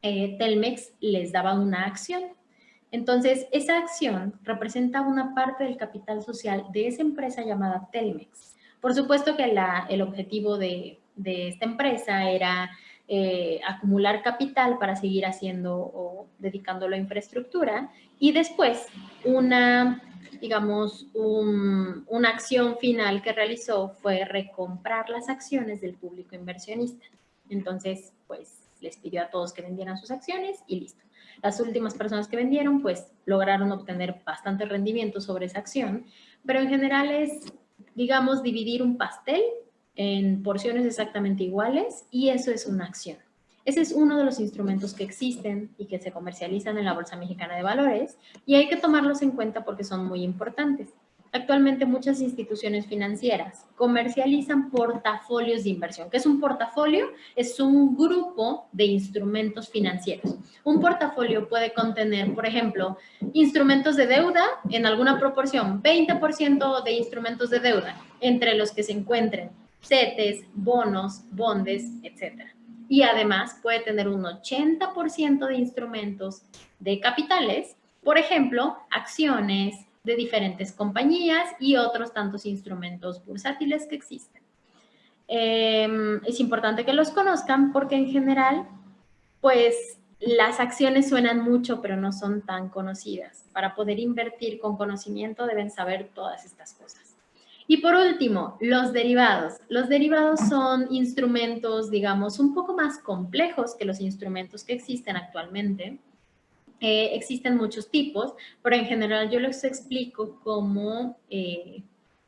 B: Telmex les daba una acción. Entonces, esa acción representa una parte del capital social de esa empresa llamada Telmex. Por supuesto que el objetivo de esta empresa era acumular capital para seguir haciendo o dedicándolo a infraestructura y después digamos, una acción final que realizó fue recomprar las acciones del público inversionista. Entonces, pues, les pidió a todos que vendieran sus acciones y listo. Las últimas personas que vendieron, pues, lograron obtener bastante rendimiento sobre esa acción, pero en general es, digamos, dividir un pastel en porciones exactamente iguales y eso es una acción. Ese es uno de los instrumentos que existen y que se comercializan en la Bolsa Mexicana de Valores y hay que tomarlos en cuenta porque son muy importantes. Actualmente muchas instituciones financieras comercializan portafolios de inversión. ¿Qué es un portafolio? Es un grupo de instrumentos financieros. Un portafolio puede contener, por ejemplo, instrumentos de deuda en alguna proporción, 20% de instrumentos de deuda, entre los que se encuentren CETES, bonos, bondes, etc. Y además puede tener un 80% de instrumentos de capitales, por ejemplo, acciones de diferentes compañías y otros tantos instrumentos bursátiles que existen. Es importante que los conozcan porque en general, pues las acciones suenan mucho, pero no son tan conocidas. Para poder invertir con conocimiento deben saber todas estas cosas. Y por último, los derivados. Los derivados son instrumentos, digamos, un poco más complejos que los instrumentos que existen actualmente. Existen muchos tipos, pero en general yo les explico como,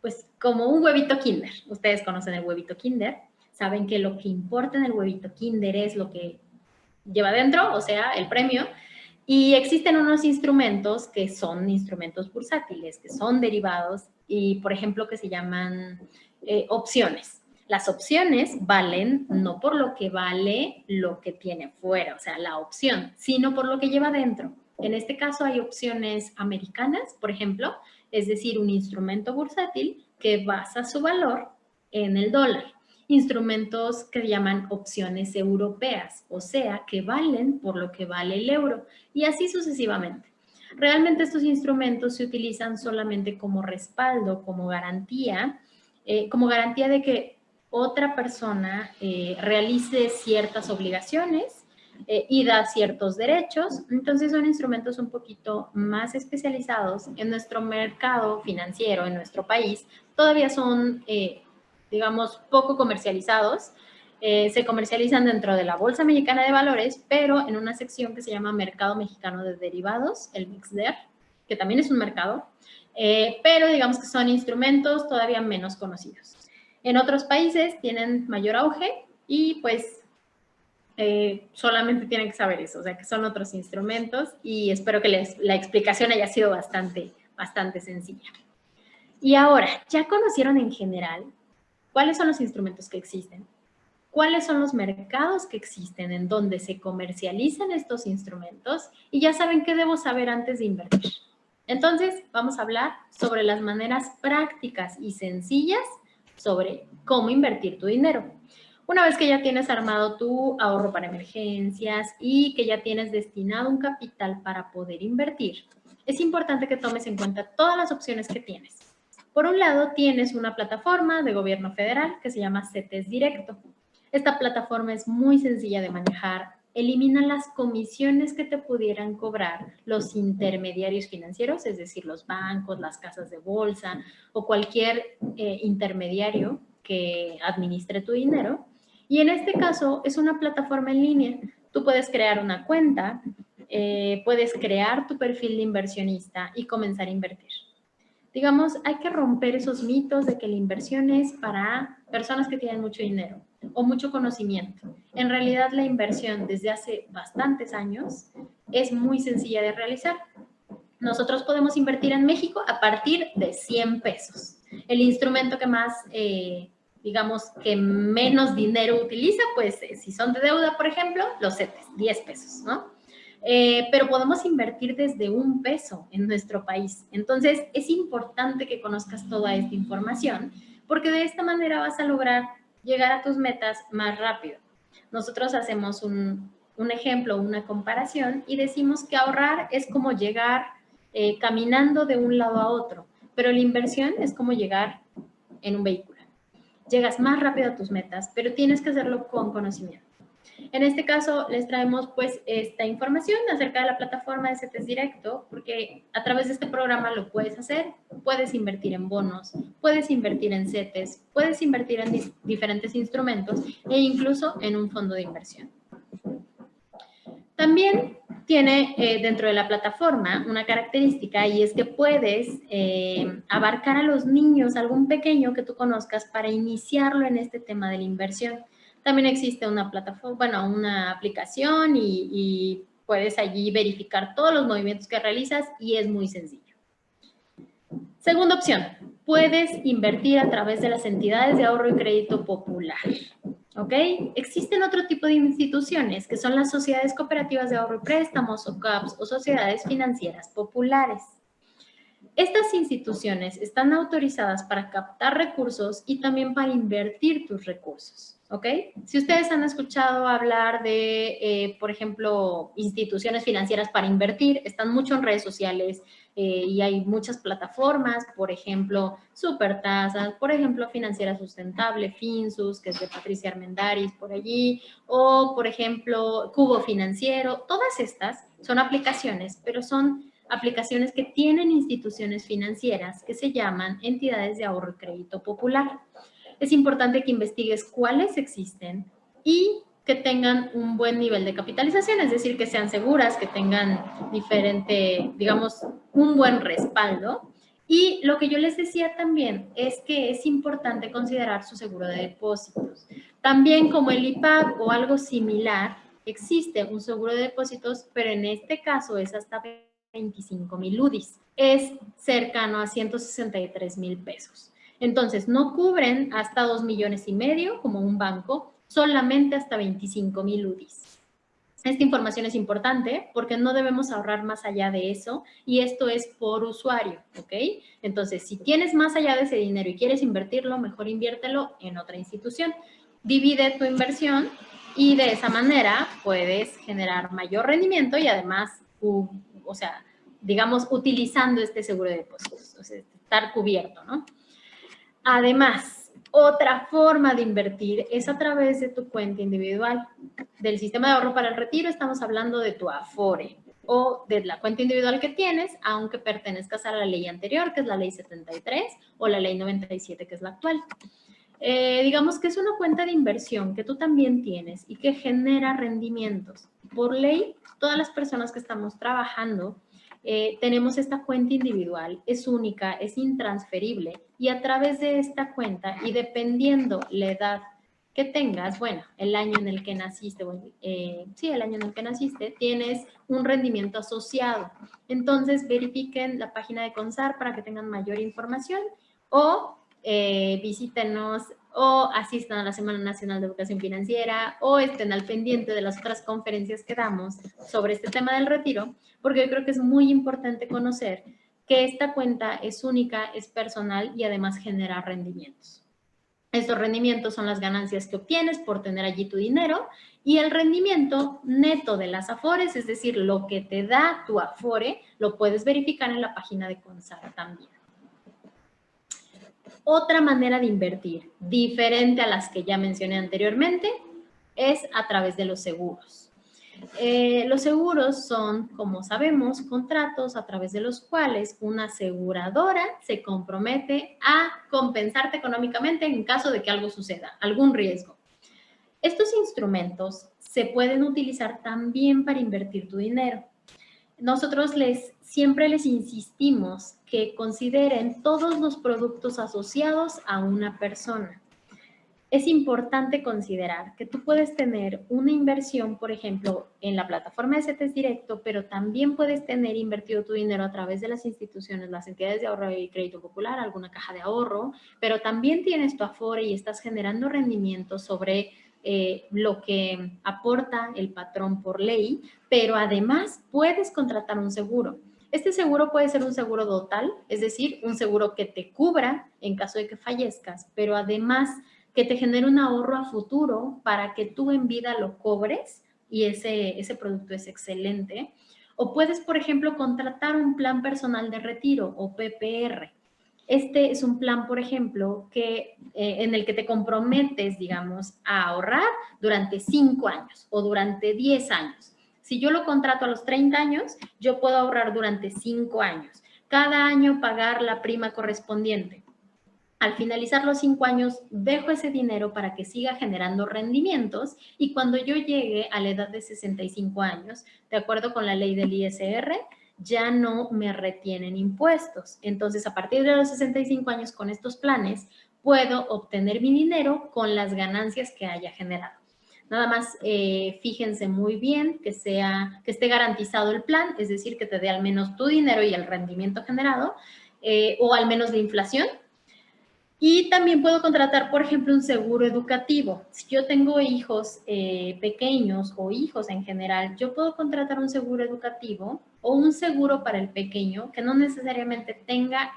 B: pues, como un huevito Kinder. Ustedes conocen el huevito Kinder, saben que lo que importa en el huevito Kinder es lo que lleva dentro, o sea, el premio, y existen unos instrumentos que son instrumentos bursátiles, que son derivados y, por ejemplo, que se llaman opciones. Las opciones valen no por lo que vale lo que tiene fuera, o sea, la opción, sino por lo que lleva dentro. En este caso hay opciones americanas, por ejemplo, es decir, un instrumento bursátil que basa su valor en el dólar. Instrumentos que llaman opciones europeas, o sea, que valen por lo que vale el euro, y así sucesivamente. Realmente estos instrumentos se utilizan solamente como respaldo, como garantía de que otra persona realice ciertas obligaciones y da ciertos derechos. Entonces son instrumentos un poquito más especializados en nuestro mercado financiero, en nuestro país. Todavía son, digamos, poco comercializados. Se comercializan dentro de la Bolsa Mexicana de Valores, pero en una sección que se llama Mercado Mexicano de Derivados, el MIXDER, que también es un mercado, pero digamos que son instrumentos todavía menos conocidos. En otros países tienen mayor auge y pues solamente tienen que saber eso, o sea que son otros instrumentos y espero que la explicación haya sido bastante sencilla. Y ahora, ¿ya conocieron en general cuáles son los instrumentos que existen? ¿Cuáles son los mercados que existen en donde se comercializan estos instrumentos? Y ya saben qué debo saber antes de invertir. Entonces, vamos a hablar sobre las maneras prácticas y sencillas sobre cómo invertir tu dinero. Una vez que ya tienes armado tu ahorro para emergencias y que ya tienes destinado un capital para poder invertir, es importante que tomes en cuenta todas las opciones que tienes. Por un lado, tienes una plataforma de gobierno federal que se llama CETES Directo. Esta plataforma es muy sencilla de manejar, elimina las comisiones que te pudieran cobrar los intermediarios financieros, es decir, los bancos, las casas de bolsa o cualquier intermediario que administre tu dinero. Y en este caso es una plataforma en línea. Tú puedes crear una cuenta, puedes crear tu perfil de inversionista y comenzar a invertir. Digamos, hay que romper esos mitos de que la inversión es para personas que tienen mucho dinero o mucho conocimiento. En realidad, la inversión desde hace bastantes años es muy sencilla de realizar. Nosotros podemos invertir en México a partir de 100 pesos. El instrumento que más, digamos, que menos dinero utiliza, pues si son de deuda, por ejemplo, los CETES, 10 pesos, ¿no? Pero podemos invertir desde 1 peso en nuestro país. Entonces, es importante que conozcas toda esta información porque de esta manera vas a lograr llegar a tus metas más rápido. Nosotros hacemos un ejemplo, una comparación y decimos que ahorrar es como llegar caminando de un lado a otro, pero la inversión es como llegar en un vehículo. Llegas más rápido a tus metas, pero tienes que hacerlo con conocimiento. En este caso, les traemos pues esta información acerca de la plataforma de CETES Directo, porque a través de este programa lo puedes hacer, puedes invertir en bonos, puedes invertir en CETES, puedes invertir en diferentes instrumentos e incluso en un fondo de inversión. También tiene dentro de la plataforma una característica y es que puedes abarcar a los niños, algún pequeño que tú conozcas para iniciarlo en este tema de la inversión. También existe una plataforma, bueno, una aplicación y puedes allí verificar todos los movimientos que realizas y es muy sencillo. Segunda opción, puedes invertir a través de las entidades de ahorro y crédito popular. ¿Ok? Existen otro tipo de instituciones que son las sociedades cooperativas de ahorro y préstamos o CAPS o sociedades financieras populares. Estas instituciones están autorizadas para captar recursos y también para invertir tus recursos, ¿ok? Si ustedes han escuchado hablar de, por ejemplo, instituciones financieras para invertir, están mucho en redes sociales y hay muchas plataformas, por ejemplo, Supertasas, por ejemplo, Financiera Sustentable, Finsus, que es de Patricia Armendáriz por allí, o, por ejemplo, Cubo Financiero. Todas estas son aplicaciones, pero son aplicaciones que tienen instituciones financieras que se llaman entidades de ahorro y crédito popular. Es importante que investigues cuáles existen y que tengan un buen nivel de capitalización, es decir, que sean seguras, que tengan diferente, digamos, un buen respaldo. Y lo que yo les decía también es que es importante considerar su seguro de depósitos. También como el IPAB o algo similar, existe un seguro de depósitos, pero en este caso es hasta 25,000 UDIs, es cercano a 163,000 pesos. Entonces, no cubren hasta 2,5 millones como un banco, solamente hasta 25,000 UDIs. Esta información es importante porque no debemos ahorrar más allá de eso y esto es por usuario, ¿ok? Entonces, si tienes más allá de ese dinero y quieres invertirlo, mejor inviértelo en otra institución. Divide tu inversión y de esa manera puedes generar mayor rendimiento y además o sea, digamos, utilizando este seguro de depósitos, o sea, estar cubierto, ¿no? Además, otra forma de invertir es a través de tu cuenta individual. Del sistema de ahorro para el retiro estamos hablando de tu Afore o de la cuenta individual que tienes, aunque pertenezcas a la ley anterior, que es la ley 73, o la ley 97, que es la actual. Digamos que es una cuenta de inversión que tú también tienes y que genera rendimientos. Por ley, todas las personas que estamos trabajando tenemos esta cuenta individual, es única, es intransferible y a través de esta cuenta y dependiendo la edad que tengas, bueno, el año en el que naciste, sí, el año en el que naciste, tienes un rendimiento asociado. Entonces, verifiquen la página de CONSAR para que tengan mayor información o visítenos o asistan a la Semana Nacional de Educación Financiera o estén al pendiente de las otras conferencias que damos sobre este tema del retiro, porque yo creo que es muy importante conocer que esta cuenta es única, es personal y además genera rendimientos. Estos rendimientos son las ganancias que obtienes por tener allí tu dinero y el rendimiento neto de las Afores, es decir, lo que te da tu Afore, lo puedes verificar en la página de CONSAR también. Otra manera de invertir, diferente a las que ya mencioné anteriormente, es a través de los seguros. Los seguros son, como sabemos, contratos a través de los cuales una aseguradora se compromete a compensarte económicamente en caso de que algo suceda, algún riesgo. Estos instrumentos se pueden utilizar también para invertir tu dinero. Nosotros siempre les insistimos que consideren todos los productos asociados a una persona. Es importante considerar que tú puedes tener una inversión, por ejemplo, en la plataforma de CETES Directo, pero también puedes tener invertido tu dinero a través de las instituciones, las entidades de ahorro y crédito popular, alguna caja de ahorro, pero también tienes tu Afore y estás generando rendimientos sobre lo que aporta el patrón por ley, pero además puedes contratar un seguro. Este seguro puede ser un seguro total, es decir, un seguro que te cubra en caso de que fallezcas, pero además que te genere un ahorro a futuro para que tú en vida lo cobres y ese producto es excelente. O puedes, por ejemplo, contratar un plan personal de retiro o PPR. Este es un plan, por ejemplo, en el que te comprometes, digamos, a ahorrar durante 5 años o durante 10 años. Si yo lo contrato a los 30 años, yo puedo ahorrar durante 5 años. Cada año pagar la prima correspondiente. Al finalizar los 5 años, dejo ese dinero para que siga generando rendimientos y cuando yo llegue a la edad de 65 años, de acuerdo con la ley del ISR, ya no me retienen impuestos. Entonces, a partir de los 65 años con estos planes, puedo obtener mi dinero con las ganancias que haya generado. Nada más fíjense muy bien que esté garantizado el plan, es decir, que te dé al menos tu dinero y el rendimiento generado, o al menos la inflación. Y también puedo contratar, por ejemplo, un seguro educativo. Si yo tengo hijos pequeños o hijos en general, yo puedo contratar un seguro educativo o un seguro para el pequeño que no necesariamente tenga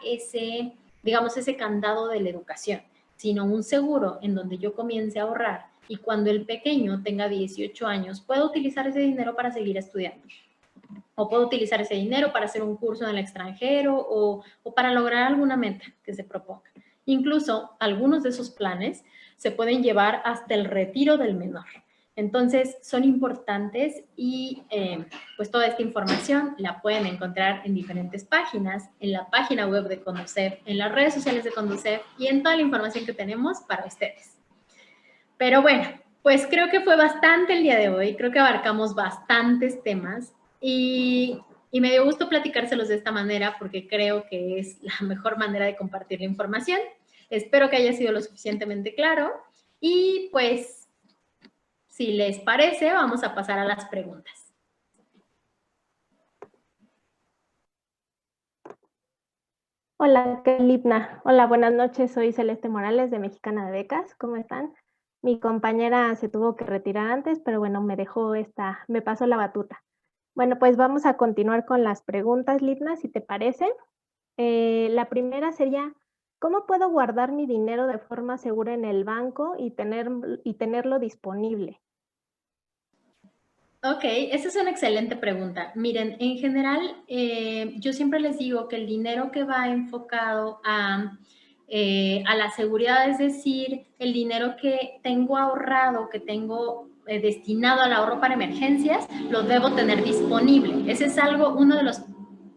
B: digamos, ese candado de la educación, sino un seguro en donde yo comience a ahorrar y cuando el pequeño tenga 18 años, puedo utilizar ese dinero para seguir estudiando. O puedo utilizar ese dinero para hacer un curso en el extranjero o para lograr alguna meta que se proponga. Incluso algunos de esos planes se pueden llevar hasta el retiro del menor. Entonces, son importantes y pues toda esta información la pueden encontrar en diferentes páginas, en la página web de Conducef, en las redes sociales de Conducef y en toda la información que tenemos para ustedes. Pero bueno, pues creo que fue bastante el día de hoy, creo que abarcamos bastantes temas y me dio gusto platicárselos de esta manera porque creo que es la mejor manera de compartir la información. Espero que haya sido lo suficientemente claro y pues, si les parece, vamos a pasar a las preguntas.
C: Hola, Lipna. Hola, buenas noches. Soy Celeste Morales de Mexicana de Becas. ¿Cómo están? Mi compañera se tuvo que retirar antes, pero bueno, me pasó la batuta. Bueno, pues vamos a continuar con las preguntas, Lipna, si te parece. La primera sería, ¿cómo puedo guardar mi dinero de forma segura en el banco y tenerlo disponible?
B: Ok, esa es una excelente pregunta. Miren, en general, yo siempre les digo que el dinero que va enfocado a la seguridad, es decir, el dinero que tengo ahorrado, que tengo destinado al ahorro para emergencias, lo debo tener disponible. Ese es uno de los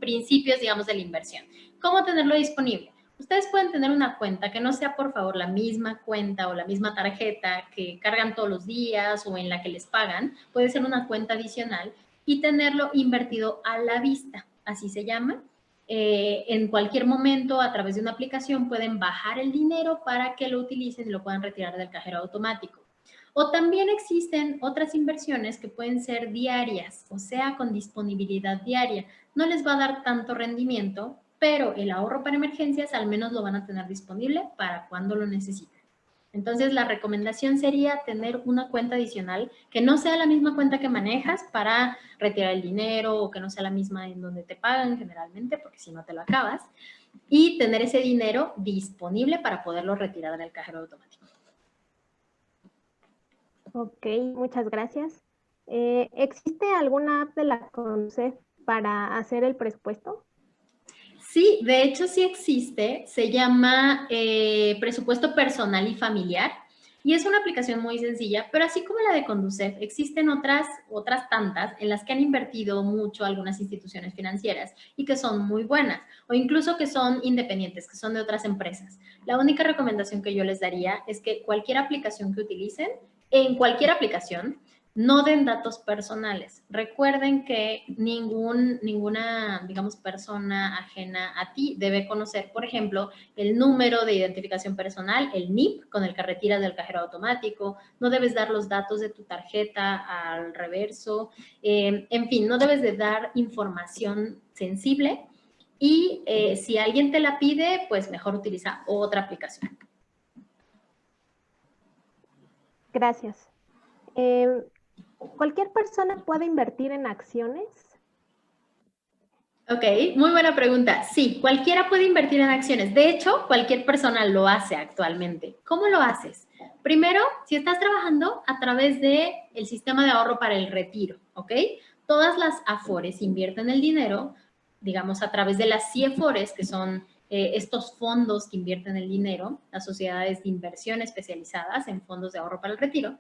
B: principios, digamos, de la inversión. ¿Cómo tenerlo disponible? Ustedes pueden tener una cuenta que no sea, por favor, la misma cuenta o la misma tarjeta que cargan todos los días o en la que les pagan. Puede ser una cuenta adicional y tenerlo invertido a la vista, así se llama. En cualquier momento, a través de una aplicación, pueden bajar el dinero para que lo utilicen y lo puedan retirar del cajero automático. O también existen otras inversiones que pueden ser diarias, o sea, con disponibilidad diaria. No les va a dar tanto rendimiento, pero el ahorro para emergencias al menos lo van a tener disponible para cuando lo necesiten. Entonces, la recomendación sería tener una cuenta adicional que no sea la misma cuenta que manejas para retirar el dinero o que no sea la misma en donde te pagan generalmente, porque si no te lo acabas, y tener ese dinero disponible para poderlo retirar del cajero automático.
C: Ok, muchas gracias. ¿Existe alguna app de la CONCEF para hacer el presupuesto?
B: Sí, de hecho sí existe, se llama Presupuesto Personal y Familiar y es una aplicación muy sencilla, pero así como la de Conducef, existen otras tantas en las que han invertido mucho algunas instituciones financieras y que son muy buenas o incluso que son independientes, que son de otras empresas. La única recomendación que yo les daría es que cualquier aplicación que utilicen, en cualquier aplicación, no den datos personales. Recuerden que ninguna, digamos, persona ajena a ti debe conocer, por ejemplo, el número de identificación personal, el NIP, con el que retiras del cajero automático. No debes dar los datos de tu tarjeta al reverso. En fin, no debes de dar información sensible. Y si alguien te la pide, pues mejor utiliza otra aplicación.
C: Gracias. ¿Cualquier persona puede invertir en acciones?
B: Ok, muy buena pregunta. Sí, cualquiera puede invertir en acciones. De hecho, cualquier persona lo hace actualmente. ¿Cómo lo haces? Primero, si estás trabajando a través del sistema de ahorro para el retiro, ¿ok? Todas las AFORES invierten el dinero, digamos, a través de las CIEFORES, que son estos fondos que invierten el dinero, las sociedades de inversión especializadas en fondos de ahorro para el retiro.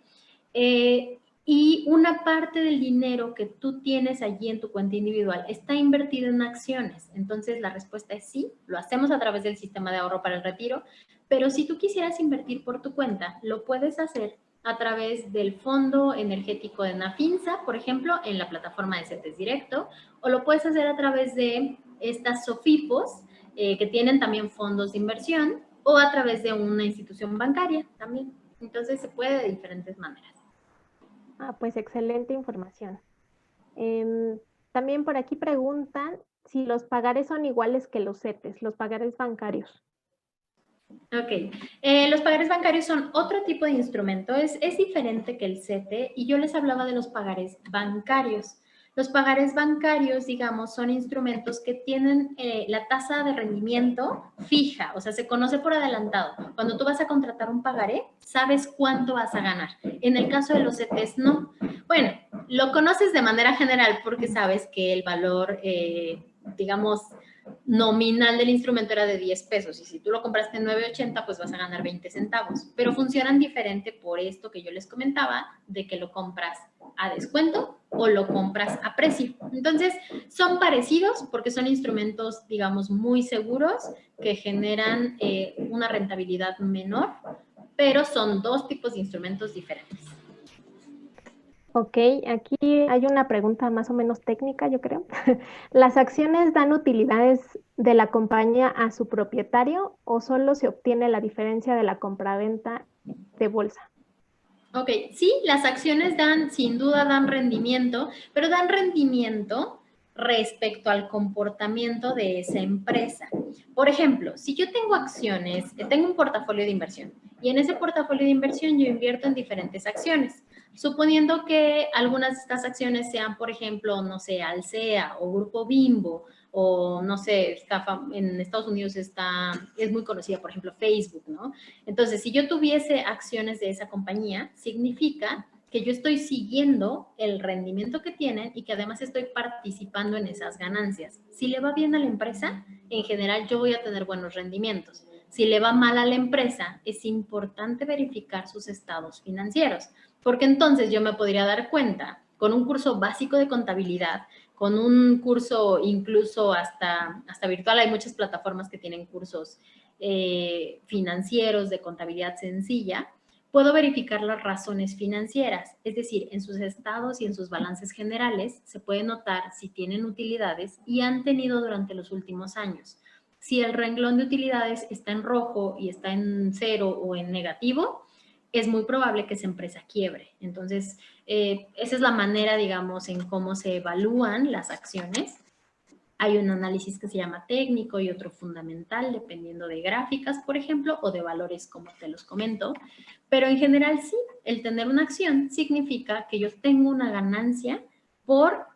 B: Y una parte del dinero que tú tienes allí en tu cuenta individual está invertido en acciones. Entonces, la respuesta es sí, lo hacemos a través del sistema de ahorro para el retiro, pero si tú quisieras invertir por tu cuenta, lo puedes hacer a través del Fondo Energético de Nafinsa, por ejemplo, en la plataforma de CETES Directo, o lo puedes hacer a través de estas SOFIPOS, que tienen también fondos de inversión, o a través de una institución bancaria también. Entonces, se puede de diferentes maneras.
C: Pues excelente información. También por aquí preguntan si los pagares son iguales que los CETES, los pagares bancarios.
B: Ok, los pagares bancarios son otro tipo de instrumento, es diferente que el CETE y yo les hablaba de los pagares bancarios. Los pagares bancarios, digamos, son instrumentos que tienen la tasa de rendimiento fija, o sea, se conoce por adelantado. Cuando tú vas a contratar un pagaré, sabes cuánto vas a ganar. En el caso de los CETES, no. Bueno, lo conoces de manera general porque sabes que el valor, digamos, nominal del instrumento era de 10 pesos y si tú lo compraste en 9.80 pues vas a ganar 20 centavos, pero funcionan diferente por esto que yo les comentaba de que lo compras a descuento o lo compras a precio. Entonces son parecidos porque son instrumentos, digamos, muy seguros que generan una rentabilidad menor, pero son dos tipos de instrumentos diferentes.
C: Ok, aquí hay una pregunta más o menos técnica, yo creo. ¿Las acciones dan utilidades de la compañía a su propietario o solo se obtiene la diferencia de la compraventa de bolsa?
B: Ok, sí, las acciones sin duda dan rendimiento, pero dan rendimiento respecto al comportamiento de esa empresa. Por ejemplo, si yo tengo acciones, tengo un portafolio de inversión y en ese portafolio de inversión yo invierto en diferentes acciones, suponiendo que algunas de estas acciones sean, por ejemplo, no sé, Alsea o Grupo Bimbo o no sé, en Estados Unidos es muy conocida, por ejemplo, Facebook, ¿no? Entonces, si yo tuviese acciones de esa compañía, significa que yo estoy siguiendo el rendimiento que tienen y que además estoy participando en esas ganancias. Si le va bien a la empresa, en general yo voy a tener buenos rendimientos. Si le va mal a la empresa, es importante verificar sus estados financieros, porque entonces yo me podría dar cuenta con un curso básico de contabilidad, con un curso incluso hasta virtual, hay muchas plataformas que tienen cursos financieros de contabilidad sencilla, puedo verificar las razones financieras, es decir, en sus estados y en sus balances generales se puede notar si tienen utilidades y han tenido durante los últimos años. Si el renglón de utilidades está en rojo y está en cero o en negativo, es muy probable que esa empresa quiebre. Entonces, esa es la manera, digamos, en cómo se evalúan las acciones. Hay un análisis que se llama técnico y otro fundamental, dependiendo de gráficas, por ejemplo, o de valores, como te los comento. Pero en general, sí, el tener una acción significa que yo tengo una ganancia por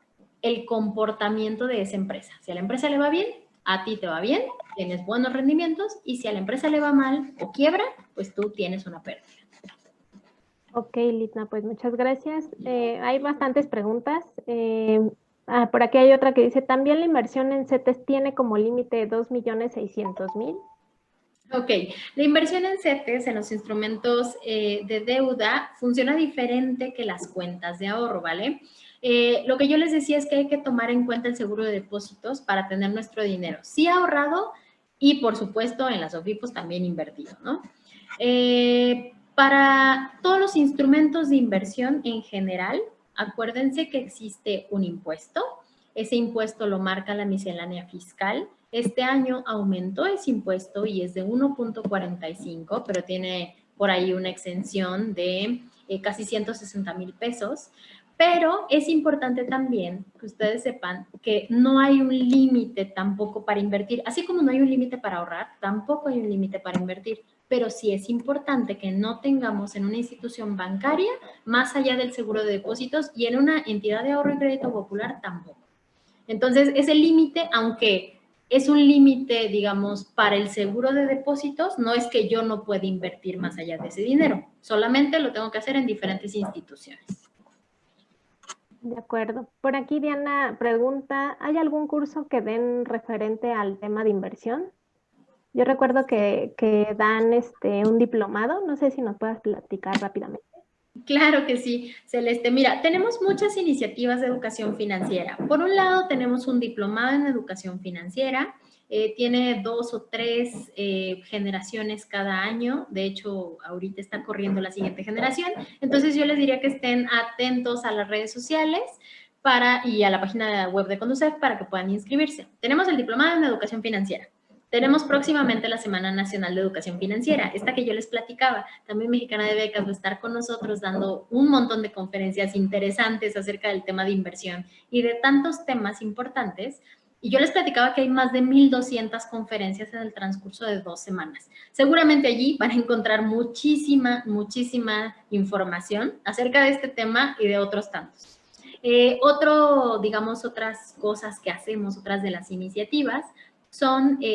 B: el comportamiento de esa empresa. Si a la empresa le va bien, a ti te va bien, tienes buenos rendimientos, y si a la empresa le va mal o quiebra, pues tú tienes una pérdida. Ok,
C: Litna, pues muchas gracias. Hay bastantes preguntas. Por aquí hay otra que dice, también la inversión en CETES tiene como límite 2.600.000.
B: Ok, la inversión en CETES, en los instrumentos de deuda, funciona diferente que las cuentas de ahorro, ¿vale? Lo que yo les decía es que hay que tomar en cuenta el seguro de depósitos para tener nuestro dinero, sí ahorrado y, por supuesto, en las OFIPOS también invertido, ¿no? Para todos los instrumentos de inversión en general, acuérdense que existe un impuesto. Ese impuesto lo marca la miscelánea fiscal. Este año aumentó ese impuesto y es de 1.45, pero tiene por ahí una exención de casi 160,000 pesos. Pero es importante también que ustedes sepan que no hay un límite tampoco para invertir. Así como no hay un límite para ahorrar, tampoco hay un límite para invertir. Pero sí es importante que no tengamos en una institución bancaria más allá del seguro de depósitos y en una entidad de ahorro y crédito popular tampoco. Entonces, ese límite, aunque es un límite, digamos, para el seguro de depósitos, no es que yo no pueda invertir más allá de ese dinero, solamente lo tengo que hacer en diferentes instituciones.
C: De acuerdo. Por aquí Diana pregunta, ¿hay algún curso que den referente al tema de inversión? Yo recuerdo que dan un diplomado, no sé si nos puedas platicar rápidamente.
B: Claro que sí, Celeste. Mira, tenemos muchas iniciativas de educación financiera. Por un lado, tenemos un diplomado en educación financiera. Tiene 2 o 3 generaciones cada año. De hecho, ahorita está corriendo la siguiente generación. Entonces, yo les diría que estén atentos a las redes sociales y a la página web de Conducef para que puedan inscribirse. Tenemos el diplomado en educación financiera. Tenemos próximamente la Semana Nacional de Educación Financiera, esta que yo les platicaba. También Mexicana de Becas va a estar con nosotros dando un montón de conferencias interesantes acerca del tema de inversión y de tantos temas importantes. Y yo les platicaba que hay más de 1,200 conferencias en el transcurso de 2 semanas. Seguramente allí van a encontrar muchísima información acerca de este tema y de otros tantos. Otras cosas que hacemos, otras de las iniciativas,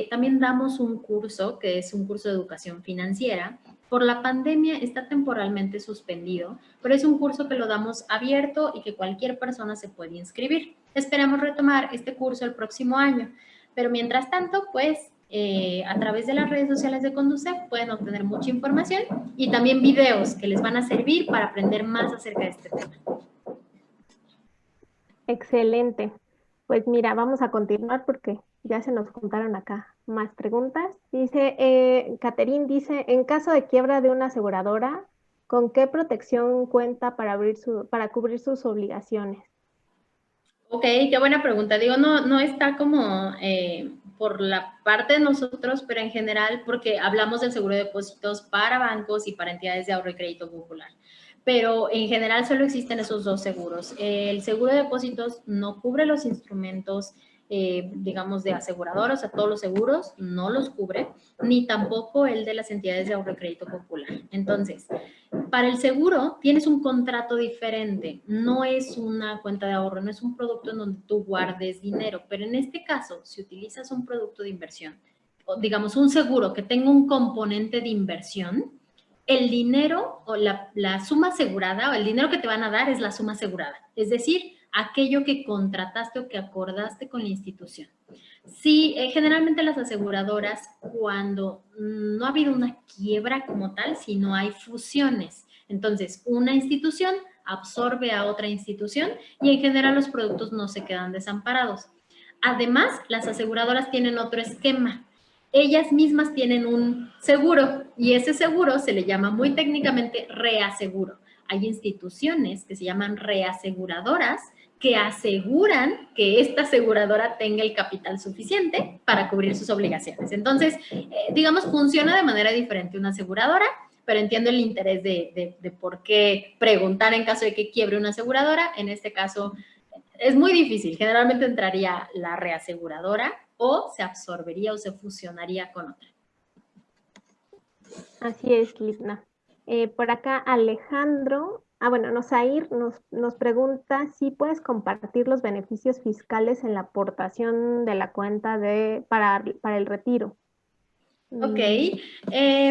B: también damos un curso que es un curso de educación financiera. Por la pandemia está temporalmente suspendido, pero es un curso que lo damos abierto y que cualquier persona se puede inscribir. Esperamos retomar este curso el próximo año, pero mientras tanto, pues a través de las redes sociales de Conducef pueden obtener mucha información y también videos que les van a servir para aprender más acerca de este tema.
C: Excelente. Pues mira, vamos a continuar porque ya se nos contaron acá más preguntas. Dice, Catherine dice, en caso de quiebra de una aseguradora, ¿con qué protección cuenta para cubrir sus obligaciones?
B: Ok, qué buena pregunta. Digo, no está como por la parte de nosotros, pero en general porque hablamos del seguro de depósitos para bancos y para entidades de ahorro y crédito popular. Pero en general solo existen esos 2 seguros. El seguro de depósitos no cubre los instrumentos, digamos, de aseguradoras, o sea, todos los seguros no los cubre, ni tampoco el de las entidades de ahorro y crédito popular. Entonces, para el seguro tienes un contrato diferente, no es una cuenta de ahorro, no es un producto en donde tú guardes dinero, pero en este caso, si utilizas un producto de inversión, o digamos un seguro que tenga un componente de inversión, el dinero o la suma asegurada o el dinero que te van a dar es la suma asegurada, es decir, aquello que contrataste o que acordaste con la institución. Sí, generalmente las aseguradoras, cuando no ha habido una quiebra como tal, sino hay fusiones. Entonces, una institución absorbe a otra institución y en general los productos no se quedan desamparados. Además, las aseguradoras tienen otro esquema. Ellas mismas tienen un seguro y ese seguro se le llama muy técnicamente reaseguro. Hay instituciones que se llaman reaseguradoras que aseguran que esta aseguradora tenga el capital suficiente para cubrir sus obligaciones. Entonces, digamos, funciona de manera diferente una aseguradora, pero entiendo el interés de por qué preguntar en caso de que quiebre una aseguradora. En este caso, es muy difícil. Generalmente entraría la reaseguradora o se absorbería o se fusionaría con otra.
C: Así es, Lipna. Por acá Alejandro, Nosair nos pregunta si puedes compartir los beneficios fiscales en la aportación de la cuenta para el retiro.
B: Ok,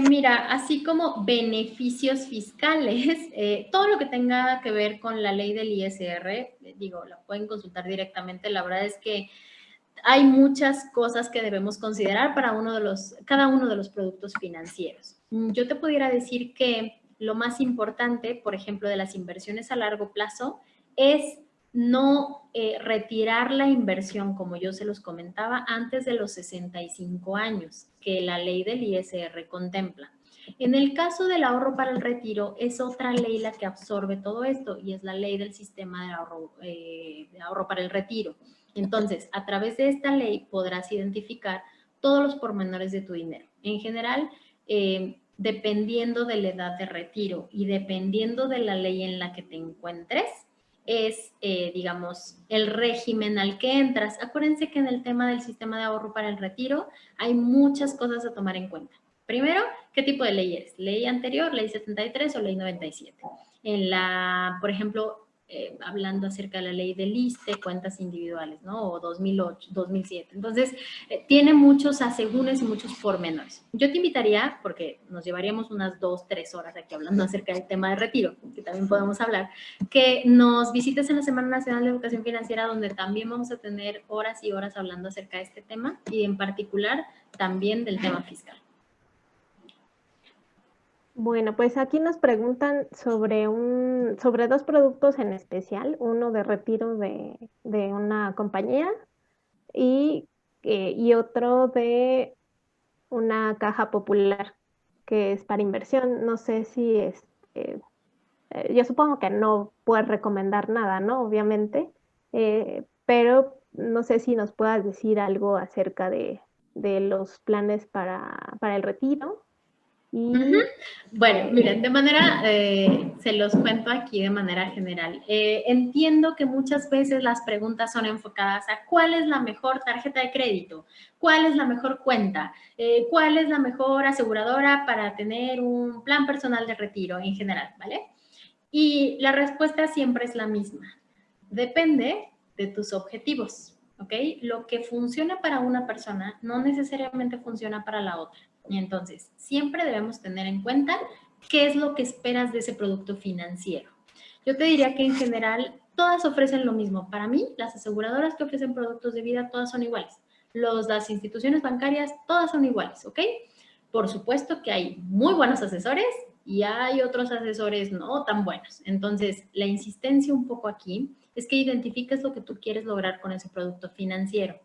B: mira, así como beneficios fiscales, todo lo que tenga que ver con la ley del ISR, digo, la pueden consultar directamente. La verdad es que hay muchas cosas que debemos considerar para cada uno de los productos financieros. Yo te pudiera decir que lo más importante, por ejemplo, de las inversiones a largo plazo, es no retirar la inversión, como yo se los comentaba, antes de los 65 años, que la ley del ISR contempla. En el caso del ahorro para el retiro, es otra ley la que absorbe todo esto, y es la ley del sistema de ahorro para el retiro. Entonces, a través de esta ley podrás identificar todos los pormenores de tu dinero. En general, dependiendo de la edad de retiro y dependiendo de la ley en la que te encuentres, es, digamos, el régimen al que entras. Acuérdense que en el tema del sistema de ahorro para el retiro hay muchas cosas a tomar en cuenta. Primero, ¿qué tipo de ley eres? ¿Ley anterior, ley 73 o ley 97? Por ejemplo, hablando acerca de la ley del ISSSTE, cuentas individuales, ¿no? O 2008, 2007. Entonces, tiene muchos asegúnes y muchos pormenores. Yo te invitaría, porque nos llevaríamos unas 2, 3 horas aquí hablando acerca del tema de retiro, que también podemos hablar, que nos visites en la Semana Nacional de Educación Financiera, donde también vamos a tener horas y horas hablando acerca de este tema y en particular también del tema fiscal.
C: Bueno, pues aquí nos preguntan sobre dos productos en especial, uno de retiro de una compañía y otro de una caja popular que es para inversión. No sé si yo supongo que no puedes recomendar nada, ¿no? Obviamente, pero no sé si nos puedas decir algo acerca de los planes para el retiro.
B: Bueno, miren, de manera, se los cuento aquí de manera general. Entiendo que muchas veces las preguntas son enfocadas a cuál es la mejor tarjeta de crédito, cuál es la mejor cuenta, cuál es la mejor aseguradora para tener un plan personal de retiro en general, ¿vale? Y la respuesta siempre es la misma. Depende de tus objetivos, ¿ok? Lo que funciona para una persona no necesariamente funciona para la otra. Y entonces, siempre debemos tener en cuenta qué es lo que esperas de ese producto financiero. Yo te diría que en general todas ofrecen lo mismo. Para mí, las aseguradoras que ofrecen productos de vida, todas son iguales. Las instituciones bancarias, todas son iguales, ¿ok? Por supuesto que hay muy buenos asesores y hay otros asesores no tan buenos. Entonces, la insistencia un poco aquí es que identifiques lo que tú quieres lograr con ese producto financiero.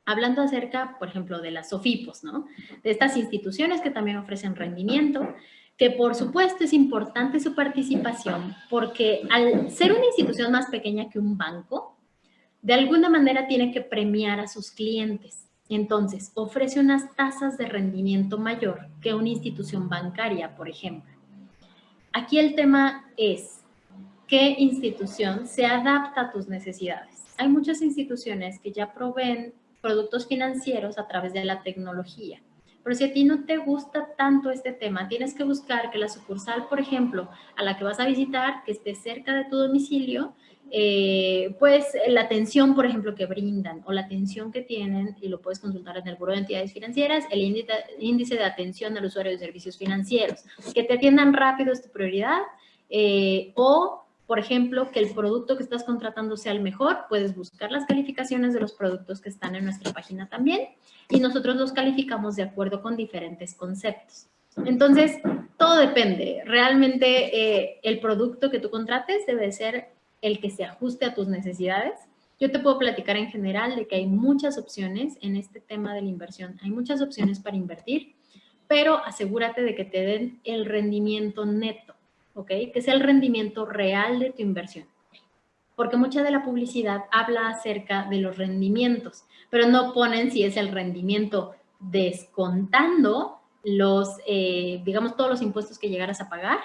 B: Hablando acerca, por ejemplo, de las SOFIPOS, ¿no? De estas instituciones que también ofrecen rendimiento, que por supuesto es importante su participación porque al ser una institución más pequeña que un banco, de alguna manera tiene que premiar a sus clientes. Entonces, ofrece unas tasas de rendimiento mayor que una institución bancaria, por ejemplo. Aquí el tema es, ¿qué institución se adapta a tus necesidades? Hay muchas instituciones que ya proveen productos financieros a través de la tecnología. Pero si a ti no te gusta tanto este tema, tienes que buscar que la sucursal, por ejemplo, a la que vas a visitar, que esté cerca de tu domicilio, pues la atención, por ejemplo, que brindan o la atención que tienen, y lo puedes consultar en el Buró de Entidades Financieras, el índice de atención al usuario de servicios financieros. Que te atiendan rápido es tu prioridad, o por ejemplo, que el producto que estás contratando sea el mejor, puedes buscar las calificaciones de los productos que están en nuestra página también y nosotros los calificamos de acuerdo con diferentes conceptos. Entonces, todo depende. Realmente el producto que tú contrates debe ser el que se ajuste a tus necesidades. Yo te puedo platicar en general de que hay muchas opciones en este tema de la inversión. Hay muchas opciones para invertir, pero asegúrate de que te den el rendimiento neto. ¿Ok? Que sea el rendimiento real de tu inversión. Porque mucha de la publicidad habla acerca de los rendimientos, pero no ponen si es el rendimiento descontando digamos, todos los impuestos que llegaras a pagar.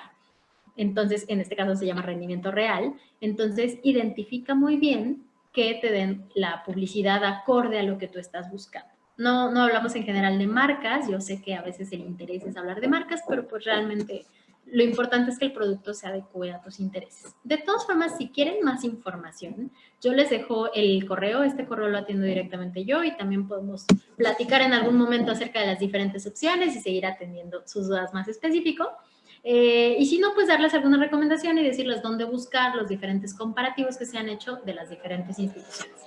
B: Entonces, en este caso se llama rendimiento real. Entonces, identifica muy bien que te den la publicidad acorde a lo que tú estás buscando. No hablamos en general de marcas. Yo sé que a veces el interés es hablar de marcas, pero pues realmente Lo importante es que el producto se adecue a tus intereses. De todas formas, si quieren más información, yo les dejo el correo. Este correo lo atiendo directamente yo y también podemos platicar en algún momento acerca de las diferentes opciones y seguir atendiendo sus dudas más específicas. Y si no, pues darles alguna recomendación y decirles dónde buscar los diferentes comparativos que se han hecho de las diferentes instituciones.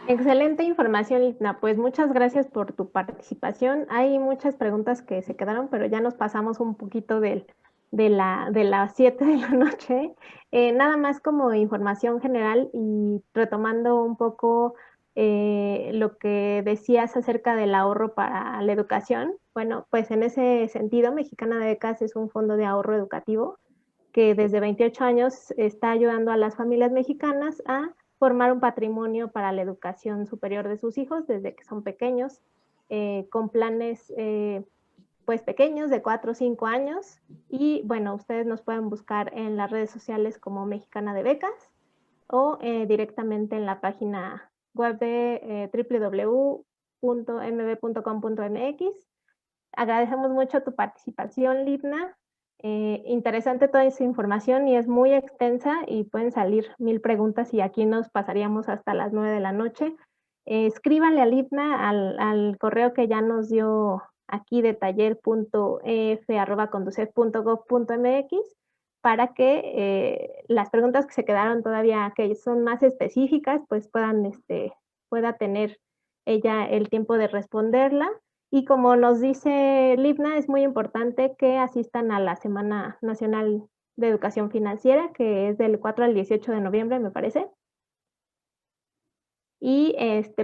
C: Excelente información, Lipna. Pues muchas gracias por tu participación. Hay muchas preguntas que se quedaron, pero ya nos pasamos un poquito de las 7 de la noche. Nada más como información general y retomando un poco lo que decías acerca del ahorro para la educación. Bueno, pues en ese sentido, Mexicana de Becas es un fondo de ahorro educativo que desde 28 años está ayudando a las familias mexicanas a formar un patrimonio para la educación superior de sus hijos desde que son pequeños, con planes pues pequeños de 4 o 5 años. Y bueno, ustedes nos pueden buscar en las redes sociales como Mexicana de Becas o directamente en la página web de www.mb.com.mx. Agradecemos mucho tu participación, Lipna. Interesante toda esa información y es muy extensa y pueden salir 1000 preguntas y aquí nos pasaríamos hasta las 9 de la noche. Escríbanle a Lipna al correo que ya nos dio aquí de taller.ef@conducef.gov.mx para que las preguntas que se quedaron todavía, que son más específicas, pues pueda tener ella el tiempo de responderla. Y como nos dice Lipna, es muy importante que asistan a la Semana Nacional de Educación Financiera, que es del 4 al 18 de noviembre, me parece. Y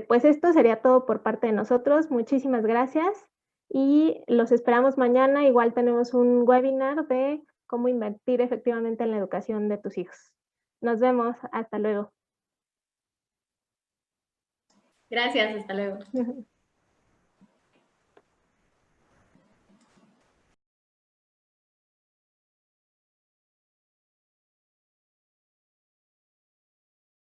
C: pues esto sería todo por parte de nosotros. Muchísimas gracias y los esperamos mañana. Igual tenemos un webinar de cómo invertir efectivamente en la educación de tus hijos. Nos vemos. Hasta luego.
B: Gracias. Hasta luego.